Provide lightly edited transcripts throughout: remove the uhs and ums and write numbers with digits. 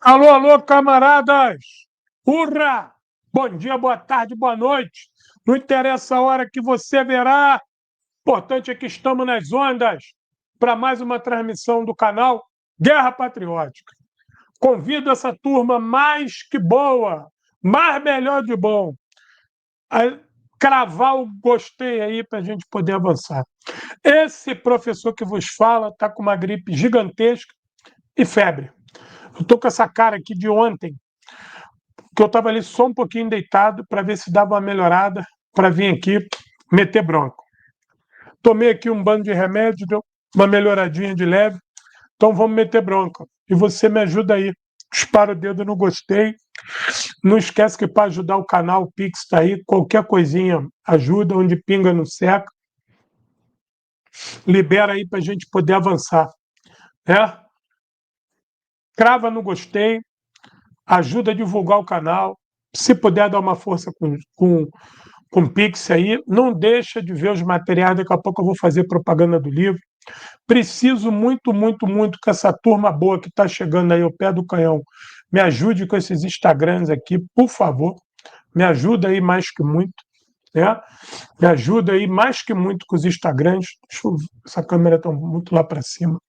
Alô, alô, camaradas! Hurra! Bom dia, boa tarde, boa noite. Não interessa a hora que você verá. Importante é que estamos nas ondas para mais uma transmissão do canal Guerra Patriótica. Convido essa turma mais que boa, mais melhor de bom, a cravar o gostei aí para a gente poder avançar. Esse professor que vos fala está com uma gripe gigantesca e febre. Eu estou com essa cara aqui de ontem, que eu estava ali só um pouquinho deitado para ver se dava uma melhorada, para vir aqui meter bronco. Tomei aqui um bando de remédio, deu uma melhoradinha de leve, então vamos meter bronca. E você me ajuda aí. Dispara o dedo no gostei. Não esquece que para ajudar o canal, o Pix está aí. Qualquer coisinha ajuda, onde pinga não seca. Libera aí para a gente poder avançar. É? Crava no gostei, ajuda a divulgar o canal. Se puder dar uma força com Pix aí, não deixa de ver os materiais, daqui a pouco eu vou fazer propaganda do livro. Preciso muito, muito, muito que essa turma boa que está chegando aí ao pé do canhão me ajude com esses Instagrams aqui, por favor, me ajuda aí mais que muito, né? Me ajuda aí mais que muito com os Instagrams. Essa câmera está muito lá para cima.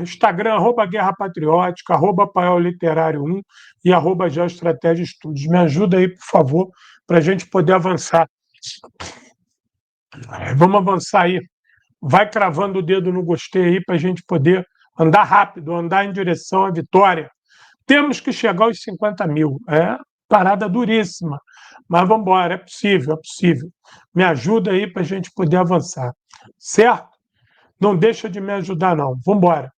Instagram, @Guerra Patriótica, @Paiol Literário 1 e @Geoestratégia Estudos. Me ajuda aí, por favor, para a gente poder avançar. Vamos avançar aí. Vai cravando o dedo no gostei aí para a gente poder andar rápido, andar em direção à vitória. Temos que chegar aos 50 mil. É parada duríssima. Mas vamos embora, é possível, é possível. Me ajuda aí para a gente poder avançar. Certo? Não deixa de me ajudar, não. Vamos embora.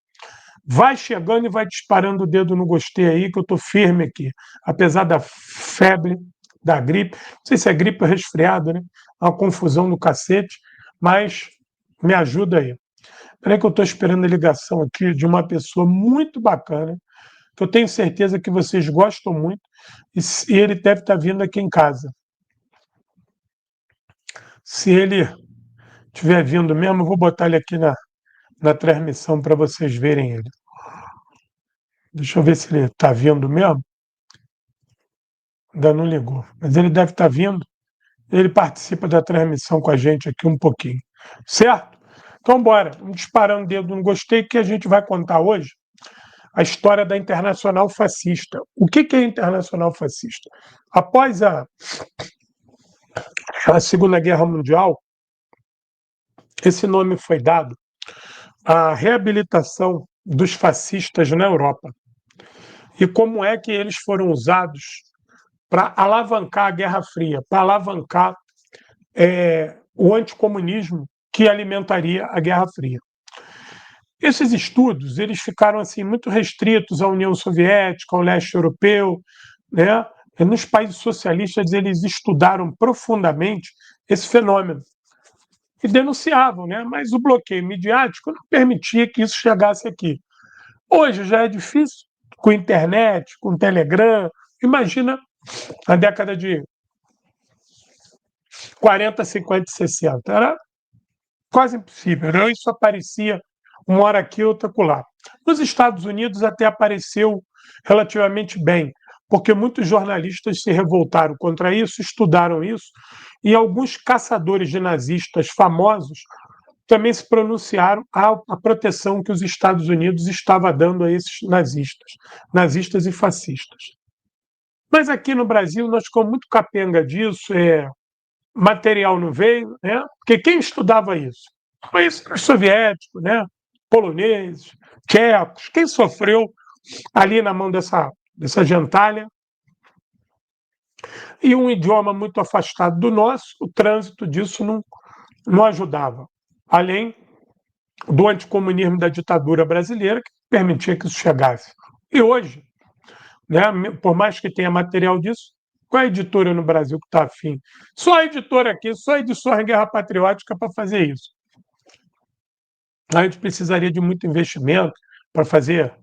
Vai chegando e vai disparando o dedo no gostei aí, que eu estou firme aqui. Apesar da febre, da gripe. Não sei se é gripe ou resfriado, né? É uma confusão do cacete, mas me ajuda aí. Espera que eu estou esperando a ligação aqui de uma pessoa muito bacana, que eu tenho certeza que vocês gostam muito, e ele deve estar vindo aqui em casa. Se ele estiver vindo mesmo, eu vou botar ele aqui na transmissão para vocês verem ele. Deixa eu ver se ele está vindo mesmo. Ainda não ligou, mas ele deve estar vindo. Ele participa da transmissão com a gente aqui um pouquinho. Certo? Então, bora. Vamos disparando o dedo no gostei, que a gente vai contar hoje a história da Internacional Fascista. O que é Internacional Fascista? Após a Segunda Guerra Mundial, esse nome foi dado à reabilitação dos fascistas na Europa. E como é que eles foram usados para alavancar a Guerra Fria, para alavancar o anticomunismo que alimentaria a Guerra Fria. Esses estudos eles ficaram assim muito restritos à União Soviética, ao leste europeu, né? Nos países socialistas eles estudaram profundamente esse fenômeno e denunciavam, né? Mas o bloqueio midiático não permitia que isso chegasse aqui. Hoje já é difícil com internet, com Telegram. Imagina na década de 40, 50 e 60. Era quase impossível. Né? Isso aparecia uma hora aqui, outra acolá. Nos Estados Unidos até apareceu relativamente bem, porque muitos jornalistas se revoltaram contra isso, estudaram isso, e alguns caçadores de nazistas famosos também se pronunciaram à proteção que os Estados Unidos estava dando a esses nazistas e fascistas. Mas aqui no Brasil nós ficamos muito capenga disso, material não veio, né? Porque quem estudava isso? Foi os soviéticos, né? Poloneses, tchecos, quem sofreu ali na mão dessa gentalha. E um idioma muito afastado do nosso, o trânsito disso não ajudava. Além do anticomunismo da ditadura brasileira, que permitia que isso chegasse. E hoje, né, por mais que tenha material disso, qual é a editora no Brasil que está afim? Só a editora aqui, só a editora Guerra Patriótica para fazer isso. A gente precisaria de muito investimento para fazer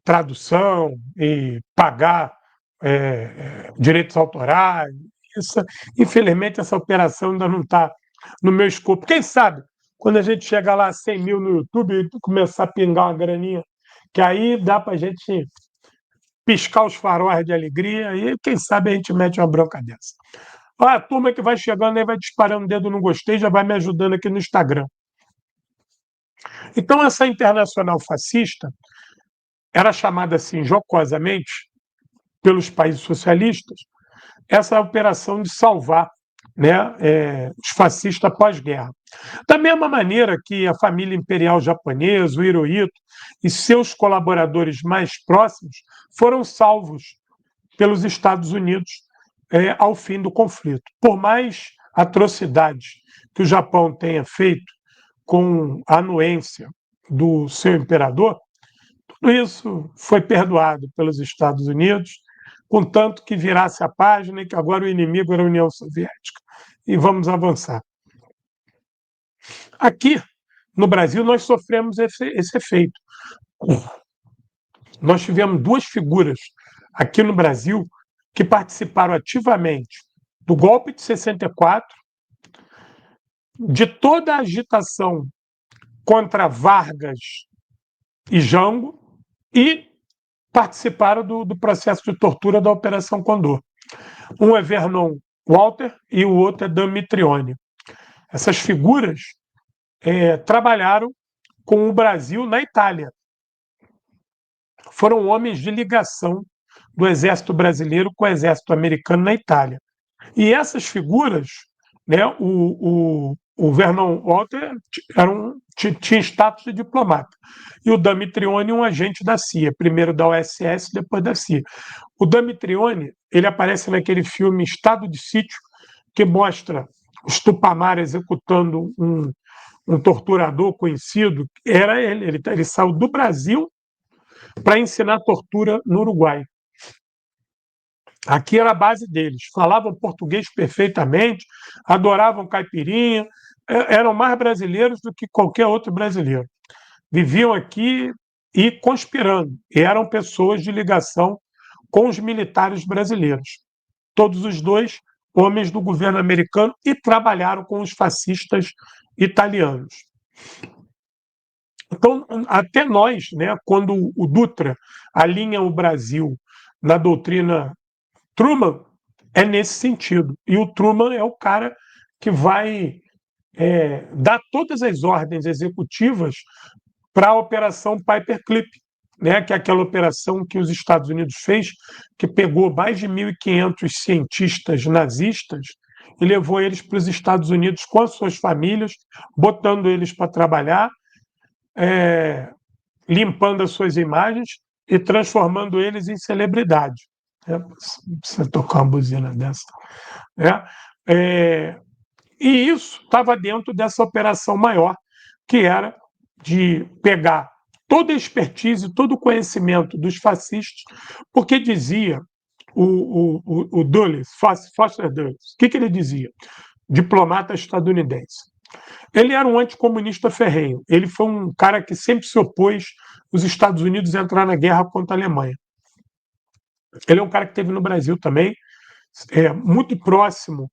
tradução e pagar direitos autorais. Infelizmente, essa operação ainda não está no meu escopo. Quem sabe, quando a gente chegar lá a 100 mil no YouTube e começar a pingar uma graninha, que aí dá para a gente piscar os faróis de alegria e quem sabe a gente mete uma bronca dessa. Olha, a turma que vai chegando aí vai disparando o dedo no gostei, já vai me ajudando aqui no Instagram. Então, essa internacional fascista era chamada assim, jocosamente, pelos países socialistas, essa operação de salvar, né, os fascistas pós-guerra. Da mesma maneira que a família imperial japonesa, o Hirohito, e seus colaboradores mais próximos foram salvos pelos Estados Unidos ao fim do conflito. Por mais atrocidades que o Japão tenha feito com a anuência do seu imperador, tudo isso foi perdoado pelos Estados Unidos, contanto que virasse a página e que agora o inimigo era a União Soviética. E vamos avançar. Aqui, no Brasil, nós sofremos esse efeito. Nós tivemos duas figuras aqui no Brasil que participaram ativamente do golpe de 64, de toda a agitação contra Vargas e Jango e participaram do processo de tortura da Operação Condor. Um é Vernon Walter e o outro é Dan Mitrione. Essas figuras trabalharam com o Brasil na Itália. Foram homens de ligação do Exército Brasileiro com o Exército Americano na Itália. E essas figuras, né, o Vernon Walter tinha status de diplomata, e o Dan Mitrione um agente da CIA, primeiro da OSS, depois da CIA. O Dan Mitrione, ele aparece naquele filme Estado de Sítio, que mostra os Tupamar executando um torturador conhecido. Era ele saiu do Brasil para ensinar tortura no Uruguai. Aqui era a base deles. Falavam português perfeitamente, adoravam caipirinha, eram mais brasileiros do que qualquer outro brasileiro. Viviam aqui e conspirando. E eram pessoas de ligação com os militares brasileiros. Todos os dois homens do governo americano e trabalharam com os fascistas italianos. Então, até nós, né, quando o Dutra alinha o Brasil na doutrina Truman, é nesse sentido. E o Truman é o cara que vai dar todas as ordens executivas para a Operação Paperclip, né, que é aquela operação que os Estados Unidos fez, que pegou mais de 1.500 cientistas nazistas e levou eles para os Estados Unidos com as suas famílias, botando eles para trabalhar, limpando as suas imagens e transformando eles em celebridade. Precisa tocar uma buzina dessa. E isso estava dentro dessa operação maior, que era de pegar toda a expertise, todo o conhecimento dos fascistas, porque dizia o Dulles, Foster Dulles, o que ele dizia? Diplomata estadunidense. Ele era um anticomunista ferrenho. Ele foi um cara que sempre se opôs os Estados Unidos a entrar na guerra contra a Alemanha. Ele é um cara que esteve no Brasil também, muito próximo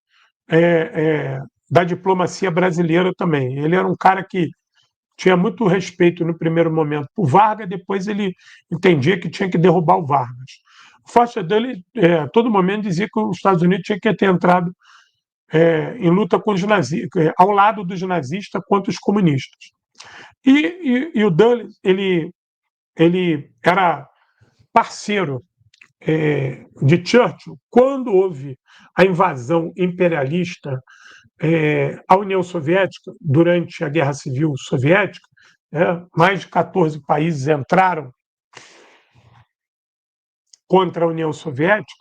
da diplomacia brasileira também. Ele era um cara que tinha muito respeito no primeiro momento por Vargas, depois ele entendia que tinha que derrubar o Vargas. O Foster dele, todo momento, dizia que os Estados Unidos tinha que ter entrado em luta com os nazistas, ao lado dos nazistas contra os comunistas. E o Dulles, ele era parceiro de Churchill quando houve a invasão imperialista à União Soviética durante a Guerra Civil Soviética. Mais de 14 países entraram contra a União Soviética,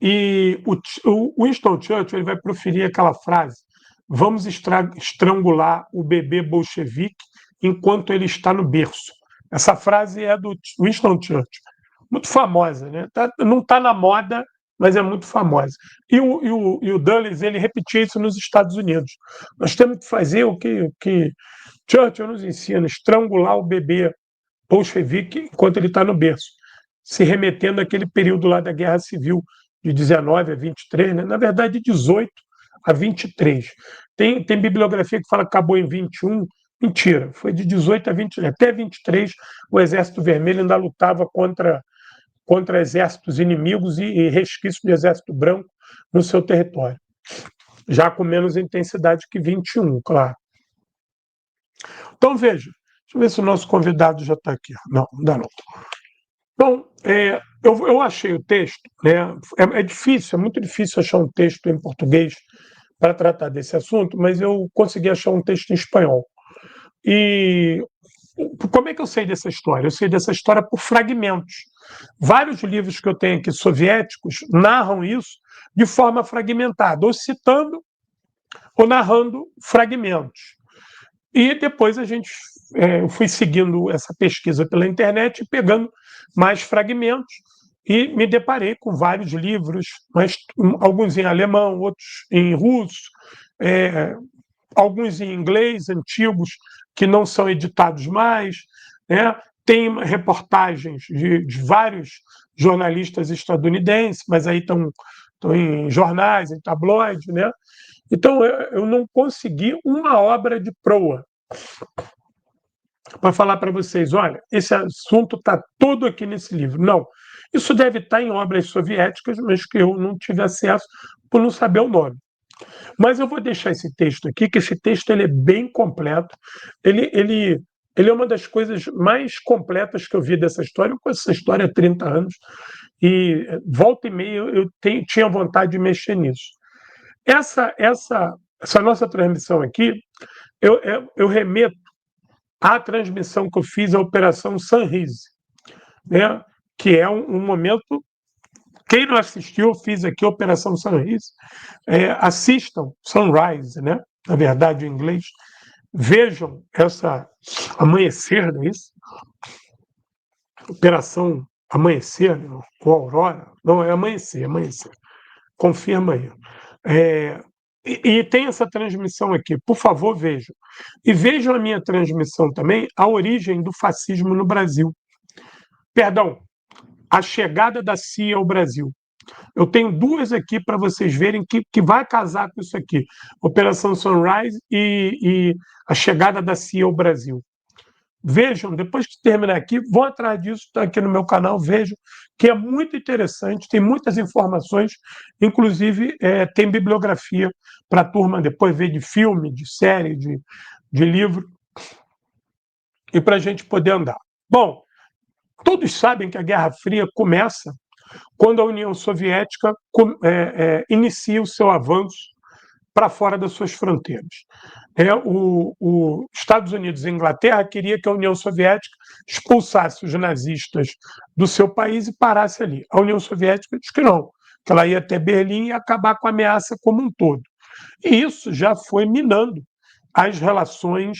e o Winston Churchill ele vai proferir aquela frase: vamos estrangular o bebê bolchevique enquanto ele está no berço. Essa frase é do Winston Churchill, muito famosa, né? Não está na moda, mas é muito famosa. E o Dulles, ele repetia isso nos Estados Unidos. Nós temos que fazer o que Churchill nos ensina: estrangular o bebê bolchevique enquanto ele está no berço, se remetendo àquele período lá da Guerra Civil, de 19 a 23, né? Na verdade, de 18 a 23. Tem bibliografia que fala que acabou em 21. Mentira, foi de 18 a 20, até 23 o Exército Vermelho ainda lutava contra contra exércitos inimigos e resquícios de exército branco no seu território. Já com menos intensidade que 21, claro. Então, veja, deixa eu ver se o nosso convidado já está aqui. Não, ainda não. Então, eu achei o texto, né? É difícil, é muito difícil achar um texto em português para tratar desse assunto, mas eu consegui achar um texto em espanhol. E como é que eu sei dessa história? Eu sei dessa história por fragmentos. Vários livros que eu tenho aqui soviéticos narram isso de forma fragmentada, ou citando ou narrando fragmentos. E depois eu fui seguindo essa pesquisa pela internet e pegando mais fragmentos e me deparei com vários livros, mas alguns em alemão, outros em russo, é, alguns em inglês, antigos, que não são editados mais, né? Tem reportagens de vários jornalistas estadunidenses, mas aí estão em jornais, em tabloides, né? Então, eu não consegui uma obra de proa para falar para vocês, olha, esse assunto está todo aqui nesse livro. Não, isso deve estar em obras soviéticas, mas que eu não tive acesso por não saber o nome. Mas eu vou deixar esse texto aqui, que esse texto ele é bem completo. Ele é uma das coisas mais completas que eu vi dessa história. Eu conheço essa história há 30 anos e volta e meia tinha vontade de mexer nisso. Essa nossa transmissão aqui, eu remeto à transmissão que eu fiz, a Operação Sunrise, né? Que é um momento. Quem não assistiu, eu fiz aqui a Operação Sunrise. Assistam Sunrise, né? Na verdade, em inglês. Vejam essa Amanhecer, não é isso? Operação Amanhecer, ou Aurora. Não, é Amanhecer, Amanhecer. Confirma aí. E tem essa transmissão aqui, por favor, vejam. E vejam a minha transmissão também, a origem do fascismo no Brasil. Perdão, a chegada da CIA ao Brasil. Eu tenho duas aqui para vocês verem que vai casar com isso aqui. Operação Sunrise e a chegada da CIA ao Brasil. Vejam, depois que terminar aqui, vão atrás disso, está aqui no meu canal, vejam, que é muito interessante, tem muitas informações, inclusive tem bibliografia para a turma depois ver de filme, de série, de livro, e para a gente poder andar. Bom, todos sabem que a Guerra Fria começa quando a União Soviética inicia o seu avanço para fora das suas fronteiras. Os Estados Unidos e a Inglaterra queriam que a União Soviética expulsasse os nazistas do seu país e parasse ali. A União Soviética disse que não, que ela ia até Berlim e acabar com a ameaça como um todo. E isso já foi minando as relações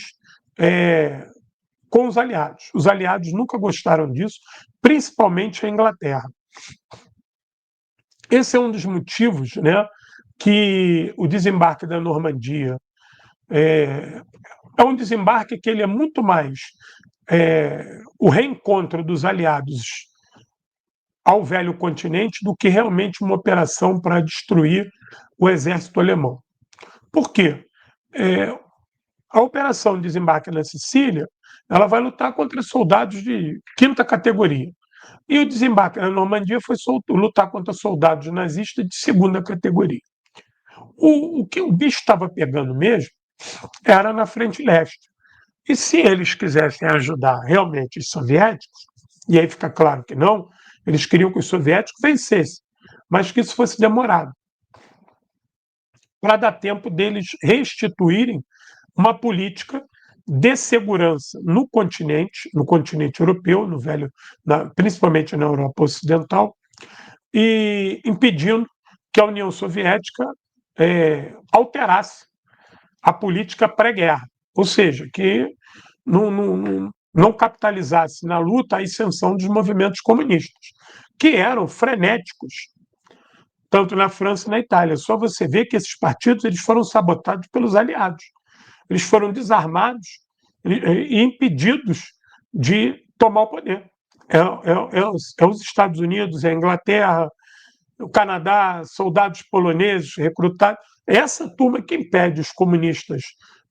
com os aliados. Os aliados nunca gostaram disso, principalmente a Inglaterra. Esse é um dos motivos, né, que o desembarque da Normandia é um desembarque que ele é muito mais o reencontro dos aliados ao velho continente do que realmente uma operação para destruir o exército alemão. Por quê? A operação de desembarque na Sicília ela vai lutar contra soldados de quinta categoria. E o desembarque na Normandia foi lutar contra soldados nazistas de segunda categoria. O que o bicho estava pegando mesmo era na frente leste. E se eles quisessem ajudar realmente os soviéticos, e aí fica claro que não, eles queriam que os soviéticos vencessem, mas que isso fosse demorado, para dar tempo deles restituírem uma política de segurança no continente europeu, principalmente na Europa Ocidental, e impedindo que a União Soviética alterasse a política pré-guerra, ou seja, que não capitalizasse na luta a ascensão dos movimentos comunistas, que eram frenéticos, tanto na França e na Itália. Só você vê que esses partidos eles foram sabotados pelos aliados. Eles foram desarmados e impedidos de tomar o poder. Os Estados Unidos, a Inglaterra, o Canadá, soldados poloneses recrutados. Essa turma que impede os comunistas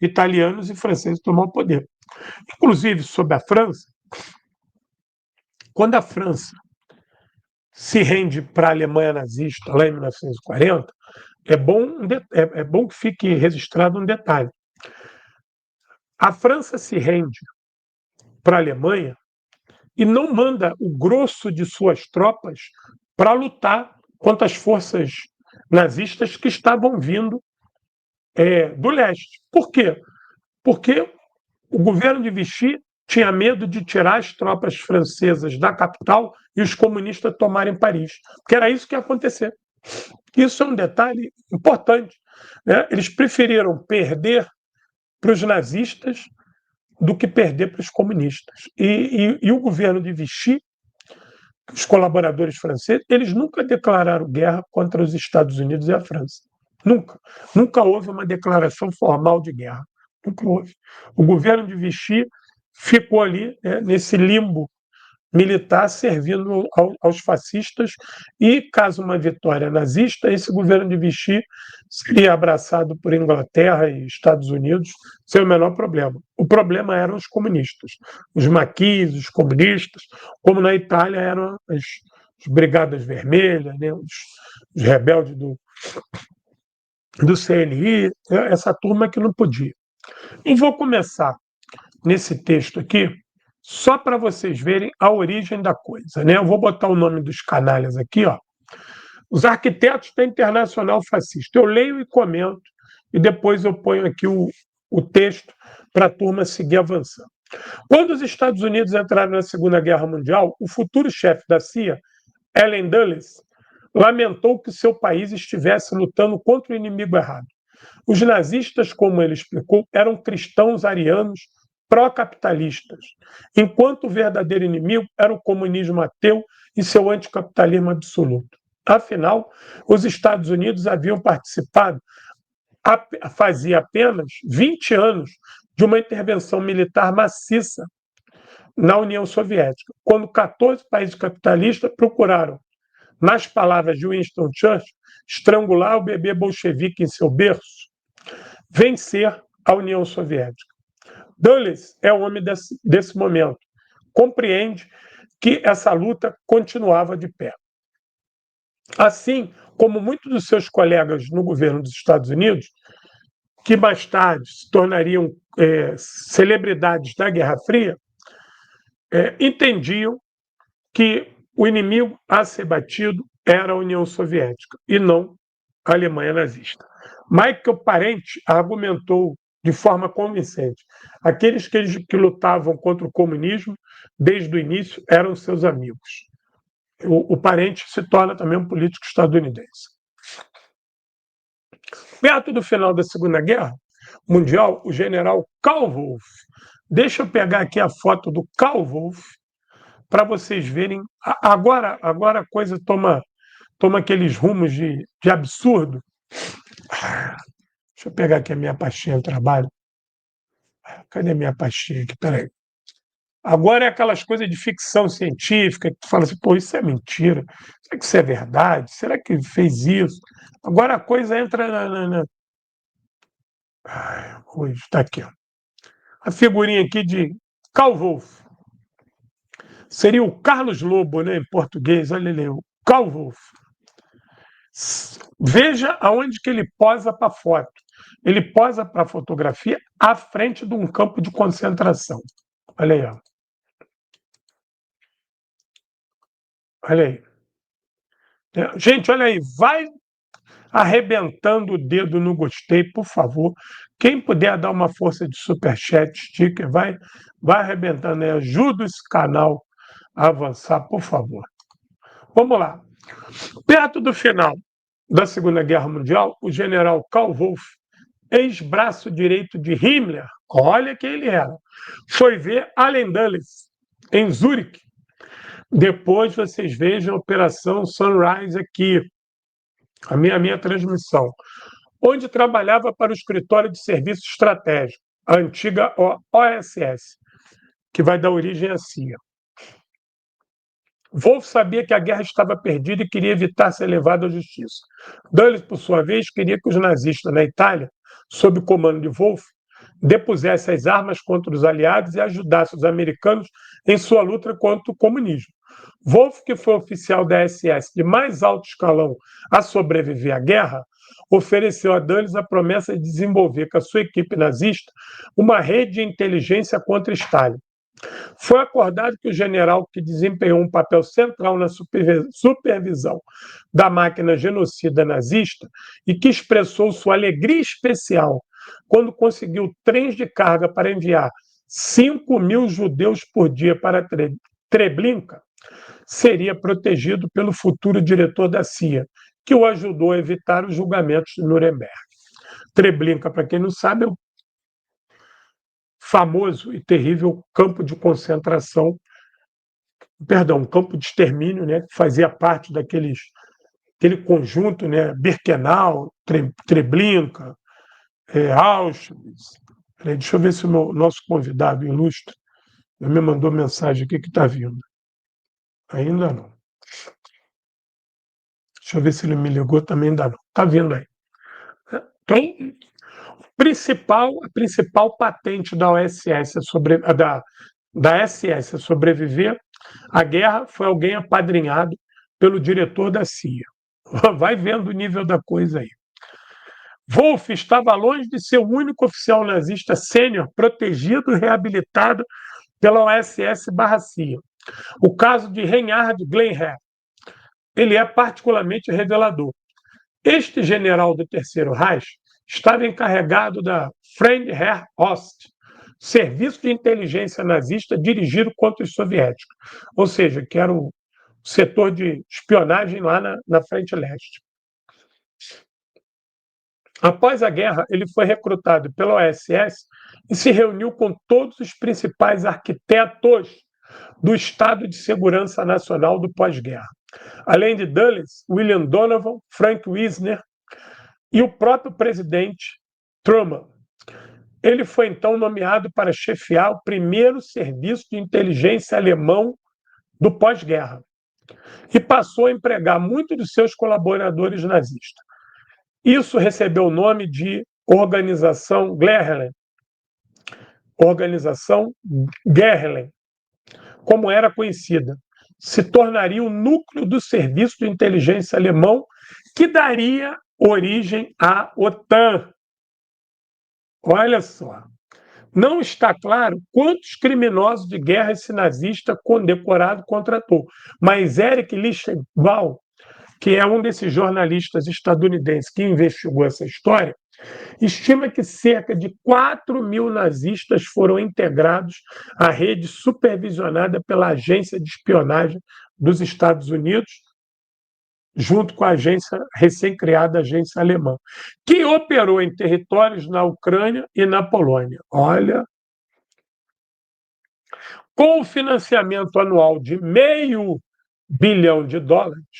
italianos e franceses de tomar o poder. Inclusive, sobre a França, quando a França se rende para a Alemanha nazista lá em 1940, é bom que fique registrado um detalhe. A França se rende para a Alemanha e não manda o grosso de suas tropas para lutar contra as forças nazistas que estavam vindo do leste. Por quê? Porque o governo de Vichy tinha medo de tirar as tropas francesas da capital e os comunistas tomarem Paris, porque era isso que ia acontecer. Isso é um detalhe importante, né? Eles preferiram perder para os nazistas do que perder para os comunistas. E o governo de Vichy, os colaboradores franceses, eles nunca declararam guerra contra os Estados Unidos e a França. Nunca. Nunca houve uma declaração formal de guerra. Nunca houve. O governo de Vichy ficou ali, nesse limbo militar, servindo aos fascistas, e caso uma vitória nazista, esse governo de Vichy seria abraçado por Inglaterra e Estados Unidos sem o menor problema. O problema eram os comunistas, os maquis, os comunistas, como na Itália eram as Brigadas Vermelhas, né, os rebeldes do CNI, essa turma que não podia. E vou começar nesse texto aqui, só para vocês verem a origem da coisa, né? Eu vou botar o nome dos canalhas aqui, ó. Os arquitetos da Internacional Fascista. Eu leio e comento, e depois eu ponho aqui o texto para a turma seguir avançando. Quando os Estados Unidos entraram na Segunda Guerra Mundial, o futuro chefe da CIA, Allen Dulles, lamentou que seu país estivesse lutando contra o inimigo errado. Os nazistas, como ele explicou, eram cristãos arianos pró-capitalistas, enquanto o verdadeiro inimigo era o comunismo ateu e seu anticapitalismo absoluto. Afinal, os Estados Unidos haviam participado, fazia apenas 20 anos, de uma intervenção militar maciça na União Soviética, quando 14 países capitalistas procuraram, nas palavras de Winston Churchill, estrangular o bebê bolchevique em seu berço, vencer a União Soviética. Dulles é o homem desse momento. Compreende que essa luta continuava de pé. Assim como muitos dos seus colegas no governo dos Estados Unidos, que mais tarde se tornariam celebridades da Guerra Fria, entendiam que o inimigo a ser batido era a União Soviética e não a Alemanha nazista. Michael Parenti argumentou de forma convincente: aqueles que lutavam contra o comunismo desde o início eram seus amigos. O Parenti se torna também um político estadunidense. Perto do final da Segunda Guerra Mundial, o general Karl Wolff, deixa eu pegar aqui a foto do Karl Wolff para vocês verem. Agora a coisa toma aqueles rumos de absurdo. Deixa eu pegar aqui a minha pastinha de trabalho. Cadê a minha pastinha aqui? Peraí. Agora é aquelas coisas de ficção científica que tu fala assim, pô, isso é mentira. Será que isso é verdade? Será que ele fez isso? Agora a coisa entra hoje está aqui, ó. A figurinha aqui de Karl Wolff. Seria o Carlos Lobo, né, em português. Olha ele, o Karl Wolff. Veja aonde que ele posa para a foto. Ele posa para a fotografia à frente de um campo de concentração. Olha aí, ó. Olha aí. Gente, olha aí, vai arrebentando o dedo no gostei, por favor. Quem puder dar uma força de superchat, sticker, vai arrebentando aí. Ajuda esse canal a avançar, por favor. Vamos lá. Perto do final da Segunda Guerra Mundial, o general Karl Wolff, ex-braço direito de Himmler, olha quem ele era, foi ver Allen Dulles em Zurique. Depois vocês vejam a Operação Sunrise aqui, a minha transmissão, onde trabalhava para o Escritório de Serviço Estratégico, a antiga OSS, que vai dar origem à CIA. Wolff sabia que a guerra estava perdida e queria evitar ser levado à justiça. Dulles, por sua vez, queria que os nazistas na Itália, sob o comando de Wolff, depusessem as armas contra os aliados e ajudassem os americanos em sua luta contra o comunismo. Wolff, que foi oficial da SS de mais alto escalão a sobreviver à guerra, ofereceu a Dulles a promessa de desenvolver com a sua equipe nazista uma rede de inteligência contra Stalin. Foi acordado que o general, que desempenhou um papel central na supervisão da máquina genocida nazista e que expressou sua alegria especial quando conseguiu trens de carga para enviar 5.000 judeus por dia para Treblinka, seria protegido pelo futuro diretor da CIA, que o ajudou a evitar os julgamentos de Nuremberg. Treblinka, para quem não sabe, é um famoso e terrível campo de concentração, campo de extermínio, né, que fazia parte aquele conjunto, né, Birkenau, Treblinka, Auschwitz. Deixa eu ver se o nosso convidado ilustre me mandou mensagem aqui que está vindo. Ainda não. Deixa eu ver se ele me ligou, também ainda não. Está vindo aí. Então, a principal patente da OSS da SS sobreviver à guerra foi alguém apadrinhado pelo diretor da CIA. Vai vendo o nível da coisa aí. Wolff estava longe de ser o único oficial nazista sênior protegido e reabilitado pela OSS/CIA. O caso de Reinhard Glenher, ele é particularmente revelador. Este general do Terceiro Reich estava encarregado da Fremdheerost, serviço de inteligência nazista dirigido contra os soviéticos, ou seja, que era o setor de espionagem lá na frente leste. Após a guerra, ele foi recrutado pela OSS e se reuniu com todos os principais arquitetos do Estado de Segurança Nacional do pós-guerra. Além de Dulles, William Donovan, Frank Wisner e o próprio presidente Truman. Ele foi então nomeado para chefiar o primeiro serviço de inteligência alemão do pós-guerra e passou a empregar muitos dos seus colaboradores nazistas. Isso recebeu o nome de Organização Gehlen. Organização Gehlen, como era conhecida, se tornaria o núcleo do serviço de inteligência alemão que daria origem à OTAN. Olha só. Não está claro quantos criminosos de guerra esse nazista condecorado contratou, mas Erich Lichtenwald, que é um desses jornalistas estadunidenses que investigou essa história, estima que cerca de 4.000 nazistas foram integrados à rede supervisionada pela agência de espionagem dos Estados Unidos, junto com a agência recém-criada agência alemã, que operou em territórios na Ucrânia e na Polônia. Olha, com o financiamento anual de $500 bilhão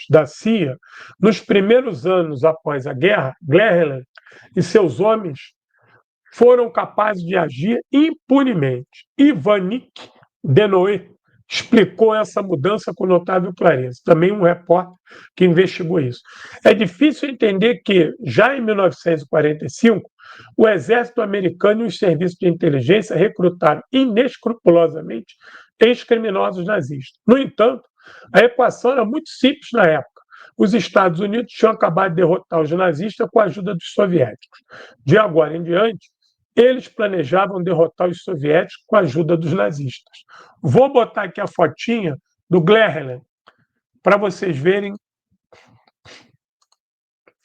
da CIA, nos primeiros anos após a guerra, Gehlen e seus homens foram capazes de agir impunemente. Ivanik Denoy explicou essa mudança com notável clareza, também um repórter que investigou isso. É difícil entender que, já em 1945, o exército americano e os serviços de inteligência recrutaram inescrupulosamente ex-criminosos nazistas. No entanto, a equação era muito simples na época. Os Estados Unidos tinham acabado de derrotar os nazistas com a ajuda dos soviéticos. De agora em diante, eles planejavam derrotar os soviéticos com a ajuda dos nazistas. Vou botar aqui a fotinha do Gehlen para vocês verem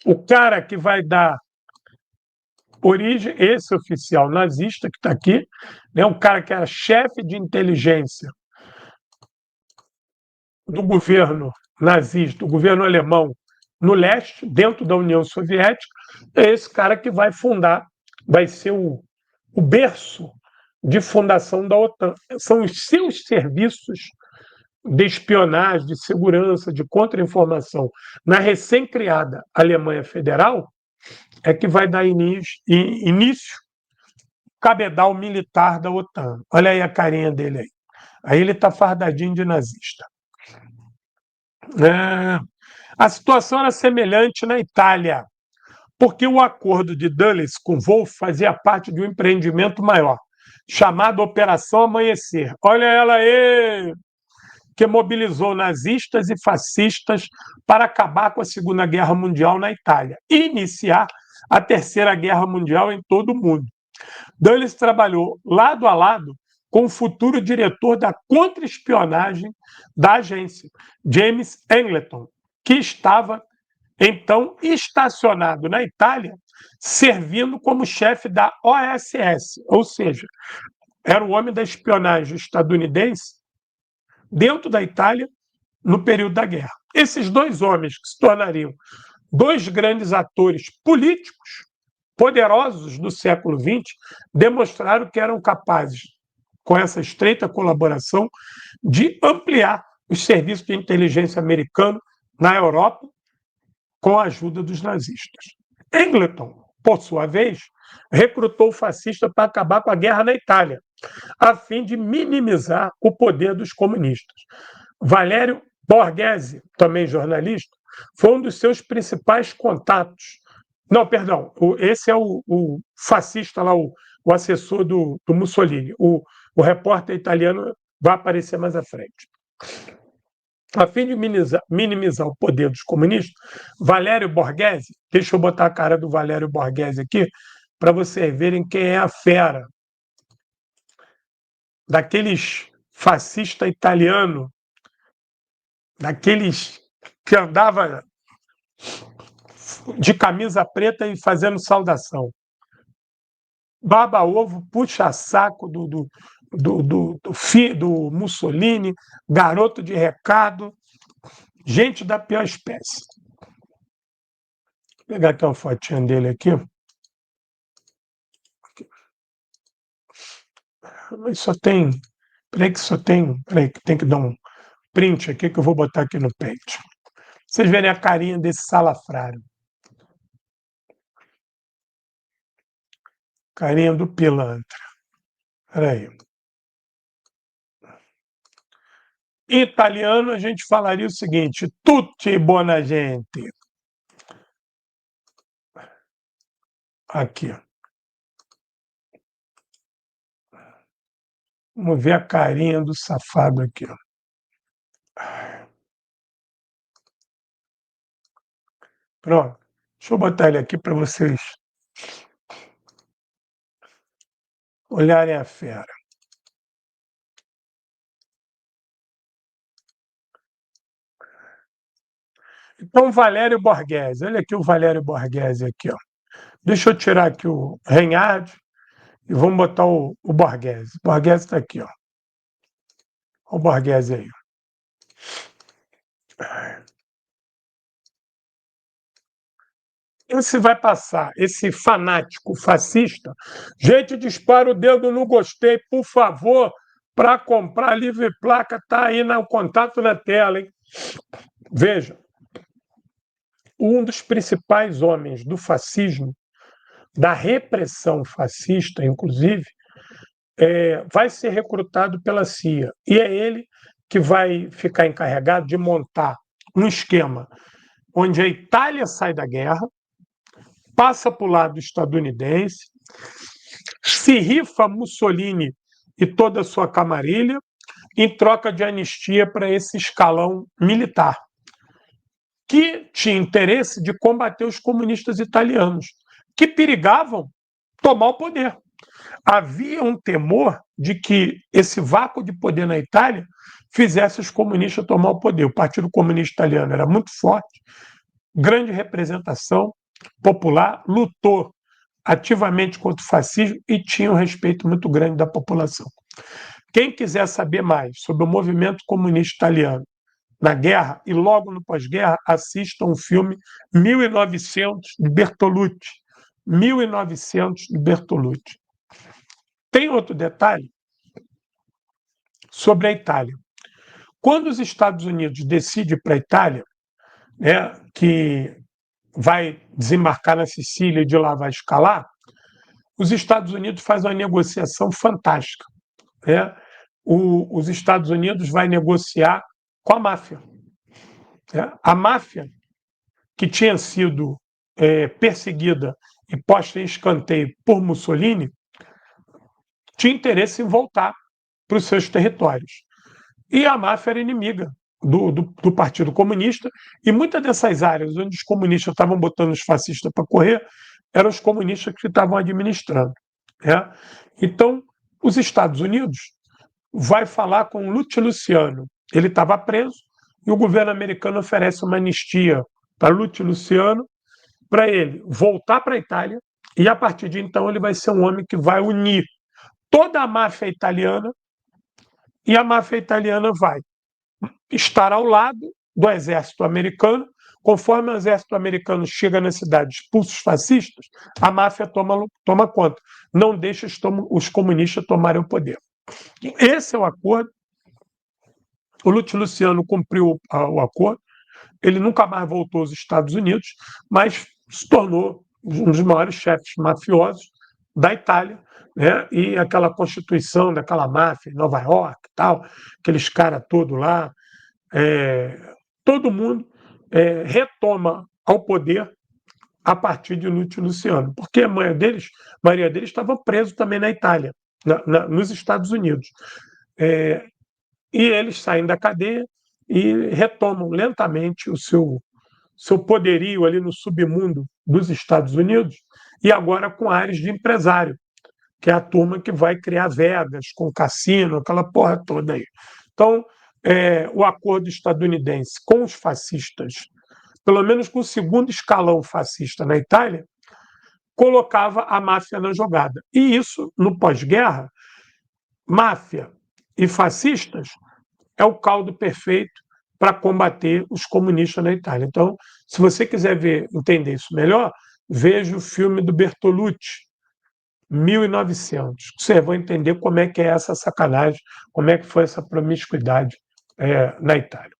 o cara que vai dar origem, esse oficial nazista que está aqui, né, um cara que era chefe de inteligência do governo nazista, do governo alemão no leste, dentro da União Soviética, é esse cara que vai fundar, vai ser o berço de fundação da OTAN. São os seus serviços de espionagem, de segurança, de contra-informação na recém-criada Alemanha Federal é que vai dar início ao cabedal militar da OTAN. Olha aí a carinha dele aí. Aí ele está fardadinho de nazista. A situação era semelhante na Itália, porque o acordo de Dulles com Wolff fazia parte de um empreendimento maior, chamado Operação Amanhecer. Olha ela aí! que mobilizou nazistas e fascistas para acabar com a Segunda Guerra Mundial na Itália e iniciar a Terceira Guerra Mundial em todo o mundo. Dulles trabalhou lado a lado com o futuro diretor da contra-espionagem da agência, James Angleton, que estava então estacionado na Itália, servindo como chefe da OSS, ou seja, era o homem da espionagem estadunidense dentro da Itália no período da guerra. Esses dois homens que se tornariam dois grandes atores políticos poderosos do século XX demonstraram que eram capazes, com essa estreita colaboração, de ampliar os serviços de inteligência americano na Europa com a ajuda dos nazistas. Angleton, por sua vez, recrutou o fascista para acabar com a guerra na Itália, a fim de minimizar o poder dos comunistas. Valério Borghese, também jornalista, foi um dos seus principais contatos. Não, perdão, esse é o fascista lá, o assessor do Mussolini. O repórter italiano vai aparecer mais à frente. A fim de minimizar o poder dos comunistas, Valério Borghese, deixa eu botar a cara do Valério Borghese aqui, para vocês verem quem é a fera. Daqueles fascista italiano, daqueles que andava de camisa preta e fazendo saudação. Baba-ovo, puxa-saco do Mussolini, garoto de recado, gente da pior espécie. Vou pegar aqui uma fotinha dele aqui. Mas só tem... Peraí que tem que dar um print aqui que eu vou botar aqui no peito. Vocês verem a carinha desse salafrário. Carinha do pilantra. Peraí. Em italiano, a gente falaria o seguinte: tutti buona gente. Aqui. Vamos ver a carinha do safado aqui. Pronto. Deixa eu botar ele aqui para vocês olharem a fera. Então, Valério Borghese. Olha aqui o Valério Borghese aqui, ó. Deixa eu tirar aqui o Reinhard e vamos botar o Borghese. O Borghese está aqui, ó. Olha o Borghese aí. Esse vai passar, esse fanático fascista. Gente, dispara o dedo no gostei, por favor, para comprar livre placa, está aí no contato na tela, hein? Veja, um dos principais homens do fascismo, da repressão fascista, inclusive, vai ser recrutado pela CIA. E é ele que vai ficar encarregado de montar um esquema onde a Itália sai da guerra, passa para o lado estadunidense, se rifa Mussolini e toda a sua camarilha em troca de anistia para esse escalão militar, que tinha interesse de combater os comunistas italianos, que perigavam tomar o poder. Havia um temor de que esse vácuo de poder na Itália fizesse os comunistas tomar o poder. O Partido Comunista Italiano era muito forte, grande representação popular, lutou ativamente contra o fascismo e tinha um respeito muito grande da população. Quem quiser saber mais sobre o movimento comunista italiano na guerra e logo no pós-guerra, assistam o filme 1900 de Bertolucci. 1900 de Bertolucci. Tem outro detalhe sobre a Itália. Quando os Estados Unidos decidem para a Itália, né, que vai desembarcar na Sicília e de lá vai escalar, os Estados Unidos fazem uma negociação fantástica. Né? Os Estados Unidos vai negociar com a máfia. Né? A máfia, que tinha sido perseguida e posta em escanteio por Mussolini, tinha interesse em voltar para os seus territórios. e a máfia era inimiga do Partido Comunista, e muitas dessas áreas onde os comunistas estavam botando os fascistas para correr, eram os comunistas que estavam administrando. Né? Então, os Estados Unidos vai falar com o Lúcio Luciano. Ele estava preso e o governo americano oferece uma anistia para Lúcio Luciano, para ele voltar para a Itália, e a partir de então ele vai ser um homem que vai unir toda a máfia italiana, e a máfia italiana vai estar ao lado do exército americano. Conforme o exército americano chega na cidade, expulsa os fascistas, a máfia toma conta, não deixa os comunistas tomarem o poder. Esse é o acordo. O Lúcio Luciano cumpriu o acordo, ele nunca mais voltou aos Estados Unidos, mas se tornou um dos maiores chefes mafiosos da Itália, né? E aquela constituição daquela máfia em Nova York, tal, aqueles caras todos lá, todo mundo retoma ao poder a partir de Lúcio Luciano, porque a maioria deles estava preso também na Itália, nos Estados Unidos. E eles saem da cadeia e retomam lentamente o seu poderio ali no submundo dos Estados Unidos, e agora com áreas de empresário, que é a turma que vai criar Vegas, com cassino, aquela porra toda aí. Então, o acordo estadunidense com os fascistas, pelo menos com o segundo escalão fascista na Itália, colocava a máfia na jogada. E isso, no pós-guerra, máfia e fascistas é o caldo perfeito para combater os comunistas na Itália. Então, se você quiser entender isso melhor, veja o filme do Bertolucci, 1900. Você vai entender como é que é essa sacanagem, como é que foi essa promiscuidade na Itália.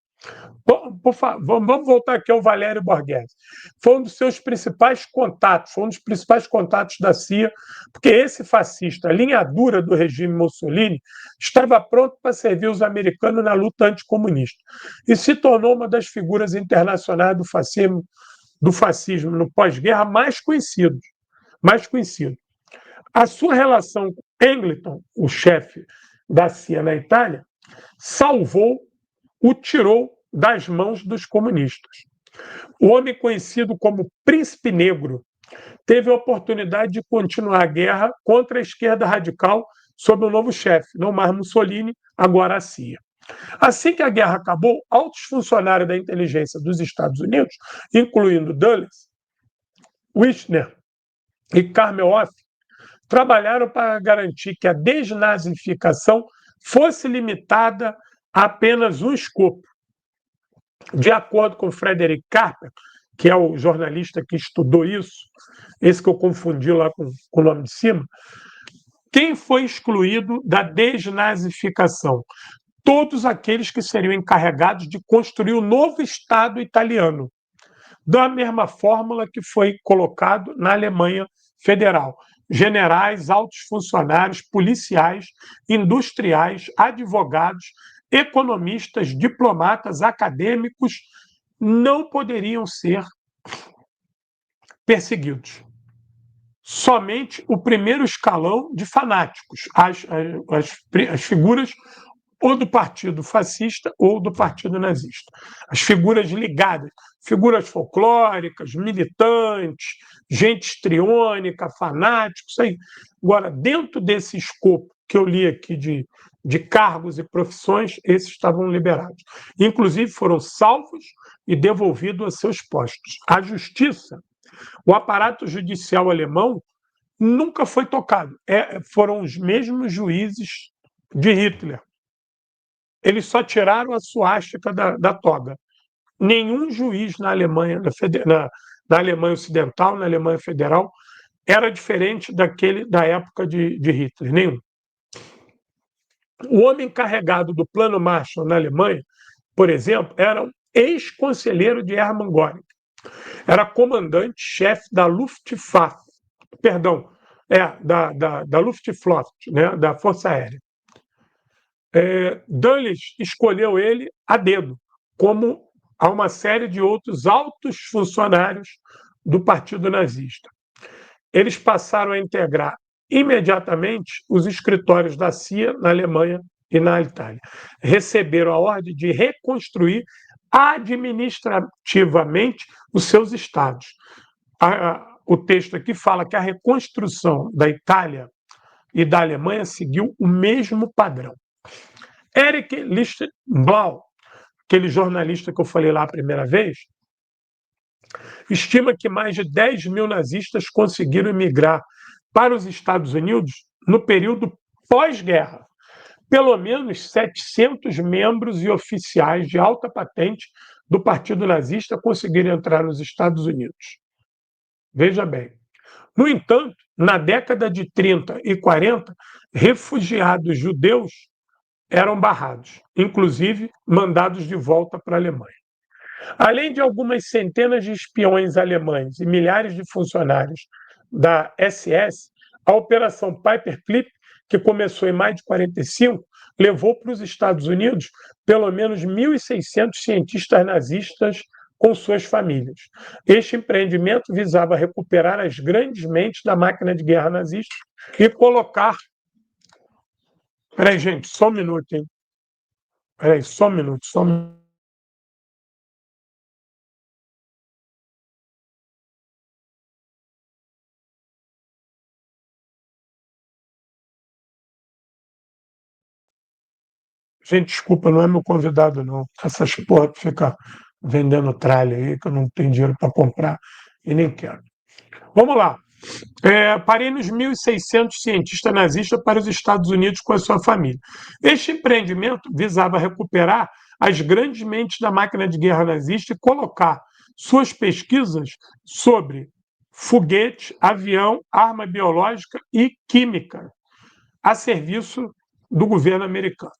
Vamos voltar aqui ao Valério Borghese. Foi um dos seus principais contatos, foi um dos principais contatos da CIA, porque esse fascista, a linha dura do regime Mussolini, estava pronto para servir os americanos na luta anticomunista e se tornou uma das figuras internacionais do fascismo no pós-guerra mais conhecido. A sua relação com Engleton, o chefe da CIA na Itália, o tirou das mãos dos comunistas. O homem conhecido como Príncipe Negro teve a oportunidade de continuar a guerra contra a esquerda radical sob o novo chefe, não mais Mussolini, agora a CIA. Assim que a guerra acabou, altos funcionários da inteligência dos Estados Unidos, incluindo Dulles, Wichner e Karmeloff, trabalharam para garantir que a desnazificação fosse limitada a apenas um escopo. De acordo com Frederick Carper, que é o jornalista que estudou isso, esse que eu confundi lá com o nome de cima, quem foi excluído da desnazificação? Todos aqueles que seriam encarregados de construir o novo Estado italiano, da mesma fórmula que foi colocado na Alemanha Federal. Generais, altos funcionários, policiais, industriais, advogados, economistas, diplomatas, acadêmicos não poderiam ser perseguidos. Somente o primeiro escalão de fanáticos, as figuras ou do partido fascista ou do partido nazista. As figuras ligadas, figuras folclóricas, militantes, gente histriônica, fanáticos, isso aí. Agora, dentro desse escopo que eu li aqui de cargos e profissões, esses estavam liberados. Inclusive, foram salvos e devolvidos a seus postos. A justiça, o aparato judicial alemão, nunca foi tocado. Foram os mesmos juízes de Hitler. Eles só tiraram a suástica da toga. Nenhum juiz na Alemanha, na Alemanha Ocidental, na Alemanha Federal, era diferente daquele da época de Hitler. Nenhum. O homem encarregado do Plano Marshall na Alemanha, por exemplo, era um ex-conselheiro de Hermann Göring. Era comandante-chefe da Luftwaffe, da Luftwaffe, né, da Força Aérea. Dulles escolheu ele a dedo, como a uma série de outros altos funcionários do Partido Nazista. Eles passaram a integrar imediatamente os escritórios da CIA na Alemanha e na Itália. Receberam a ordem de reconstruir administrativamente os seus estados. O texto aqui fala que a reconstrução da Itália e da Alemanha seguiu o mesmo padrão. Erich Lichtblau, aquele jornalista que eu falei lá a primeira vez, estima que mais de 10 mil nazistas conseguiram emigrar para os Estados Unidos no período pós-guerra. Pelo menos 700 membros e oficiais de alta patente do Partido Nazista conseguiram entrar nos Estados Unidos. Veja bem. No entanto, na década de 30 e 40, refugiados judeus eram barrados, inclusive mandados de volta para a Alemanha. Além de algumas centenas de espiões alemães e milhares de funcionários da SS, a Operação Paperclip, que começou em maio de 45, levou para os Estados Unidos pelo menos 1.600 cientistas nazistas com suas famílias. Este empreendimento visava recuperar as grandes mentes da máquina de guerra nazista e colocar... Peraí, gente, só um minuto, hein? Peraí, só um minuto, só um minuto. Gente, desculpa, não é meu convidado, não. Essas porra que fica vendendo tralha aí, que eu não tenho dinheiro para comprar e nem quero. Vamos lá. Parei nos 1.600 cientistas nazistas para os Estados Unidos com a sua família. Este empreendimento visava recuperar as grandes mentes da máquina de guerra nazista e colocar suas pesquisas sobre foguete, avião, arma biológica e química a serviço do governo americano.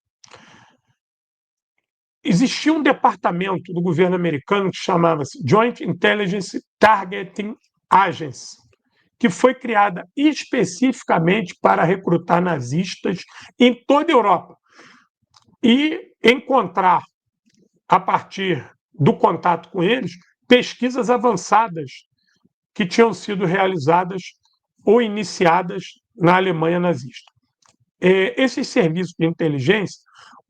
Existia um departamento do governo americano que chamava-se Joint Intelligence Targeting Agency, que foi criada especificamente para recrutar nazistas em toda a Europa e encontrar, a partir do contato com eles, pesquisas avançadas que tinham sido realizadas ou iniciadas na Alemanha nazista. Esses serviços de inteligência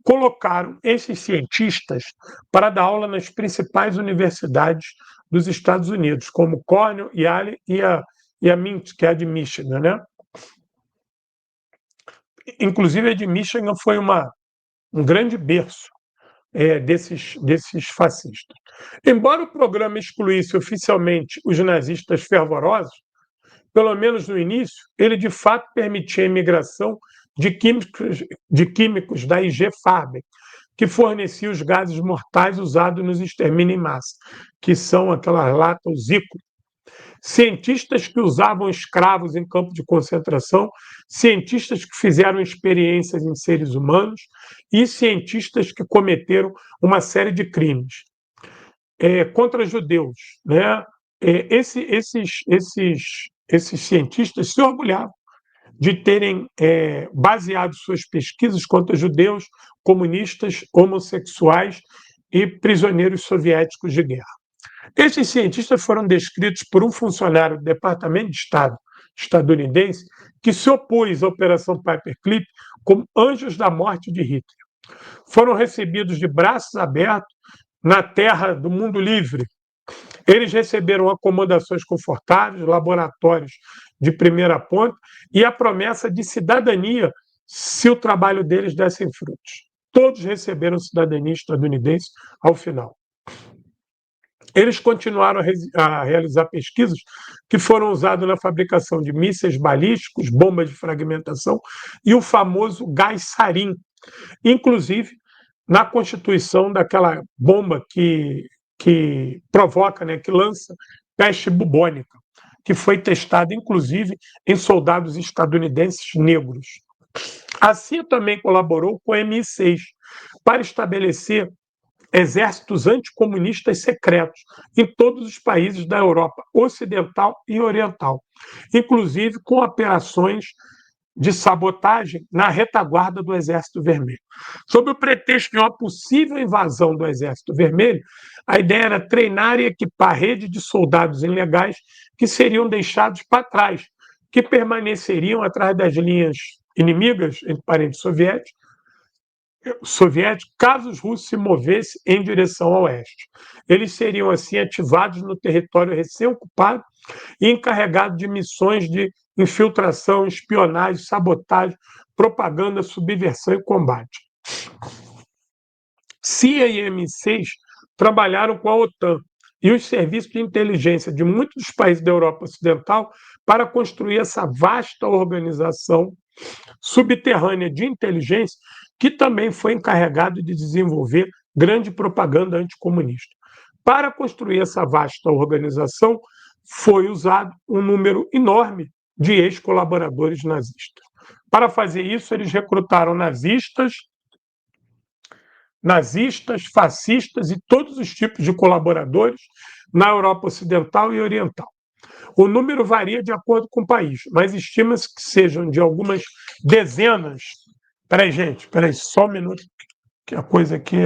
colocaram esses cientistas para dar aula nas principais universidades dos Estados Unidos, como Cornell, Yale e a Mint, que é a de Michigan, né? Inclusive, a de Michigan foi um grande berço desses fascistas. Embora o programa excluísse oficialmente os nazistas fervorosos, pelo menos no início, ele de fato permitia a imigração de químicos da IG Farben, que fornecia os gases mortais usados nos extermínios em massa, que são aquelas latas, o Zico. Cientistas que usavam escravos em campo de concentração, cientistas que fizeram experiências em seres humanos e cientistas que cometeram uma série de crimes contra judeus, né? Esses cientistas se orgulhavam de terem baseado suas pesquisas contra judeus, comunistas, homossexuais e prisioneiros soviéticos de guerra. Esses cientistas foram descritos por um funcionário do Departamento de Estado estadunidense que se opôs à Operação Paperclip como anjos da morte de Hitler. Foram recebidos de braços abertos na terra do mundo livre. Eles receberam acomodações confortáveis, laboratórios de primeira ponta e a promessa de cidadania se o trabalho deles desse frutos. Todos receberam cidadania estadunidense ao final. Eles continuaram a realizar pesquisas que foram usadas na fabricação de mísseis balísticos, bombas de fragmentação e o famoso gás sarin, inclusive na constituição daquela bomba que provoca, né, que lança peste bubônica, que foi testada, inclusive, em soldados estadunidenses negros. Assim, também colaborou com a MI6 para estabelecer exércitos anticomunistas secretos em todos os países da Europa Ocidental e Oriental, inclusive com operações de sabotagem na retaguarda do Exército Vermelho. Sob o pretexto de uma possível invasão do Exército Vermelho, a ideia era treinar e equipar rede de soldados ilegais que seriam deixados para trás, que permaneceriam atrás das linhas inimigas, entre parênteses soviéticos, soviético caso os russos se movessem em direção ao oeste. Eles seriam, assim, ativados no território recém-ocupado e encarregados de missões de infiltração, espionagem, sabotagem, propaganda, subversão e combate. CIA e M6 trabalharam com a OTAN e os serviços de inteligência de muitos dos países da Europa Ocidental para construir essa vasta organização subterrânea de inteligência que também foi encarregado de desenvolver grande propaganda anticomunista. Para construir essa vasta organização, foi usado um número enorme de ex-colaboradores nazistas. Para fazer isso, eles recrutaram nazistas, fascistas e todos os tipos de colaboradores na Europa Ocidental e Oriental. O número varia de acordo com o país, mas estima-se que sejam de algumas dezenas. Peraí, gente, peraí, só um minuto, que a coisa aqui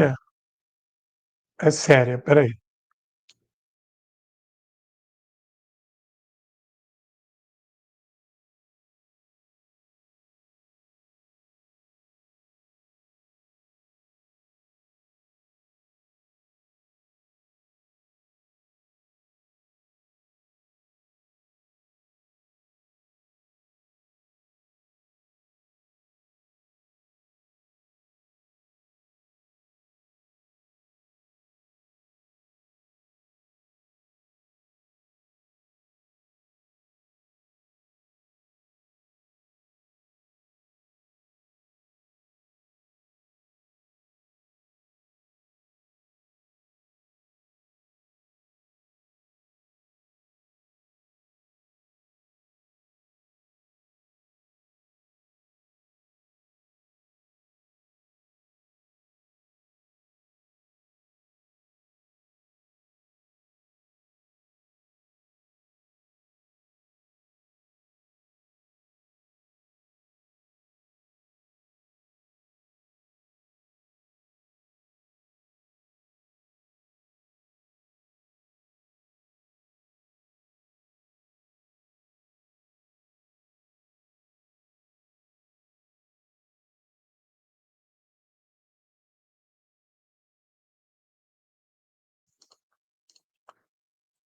é séria, peraí.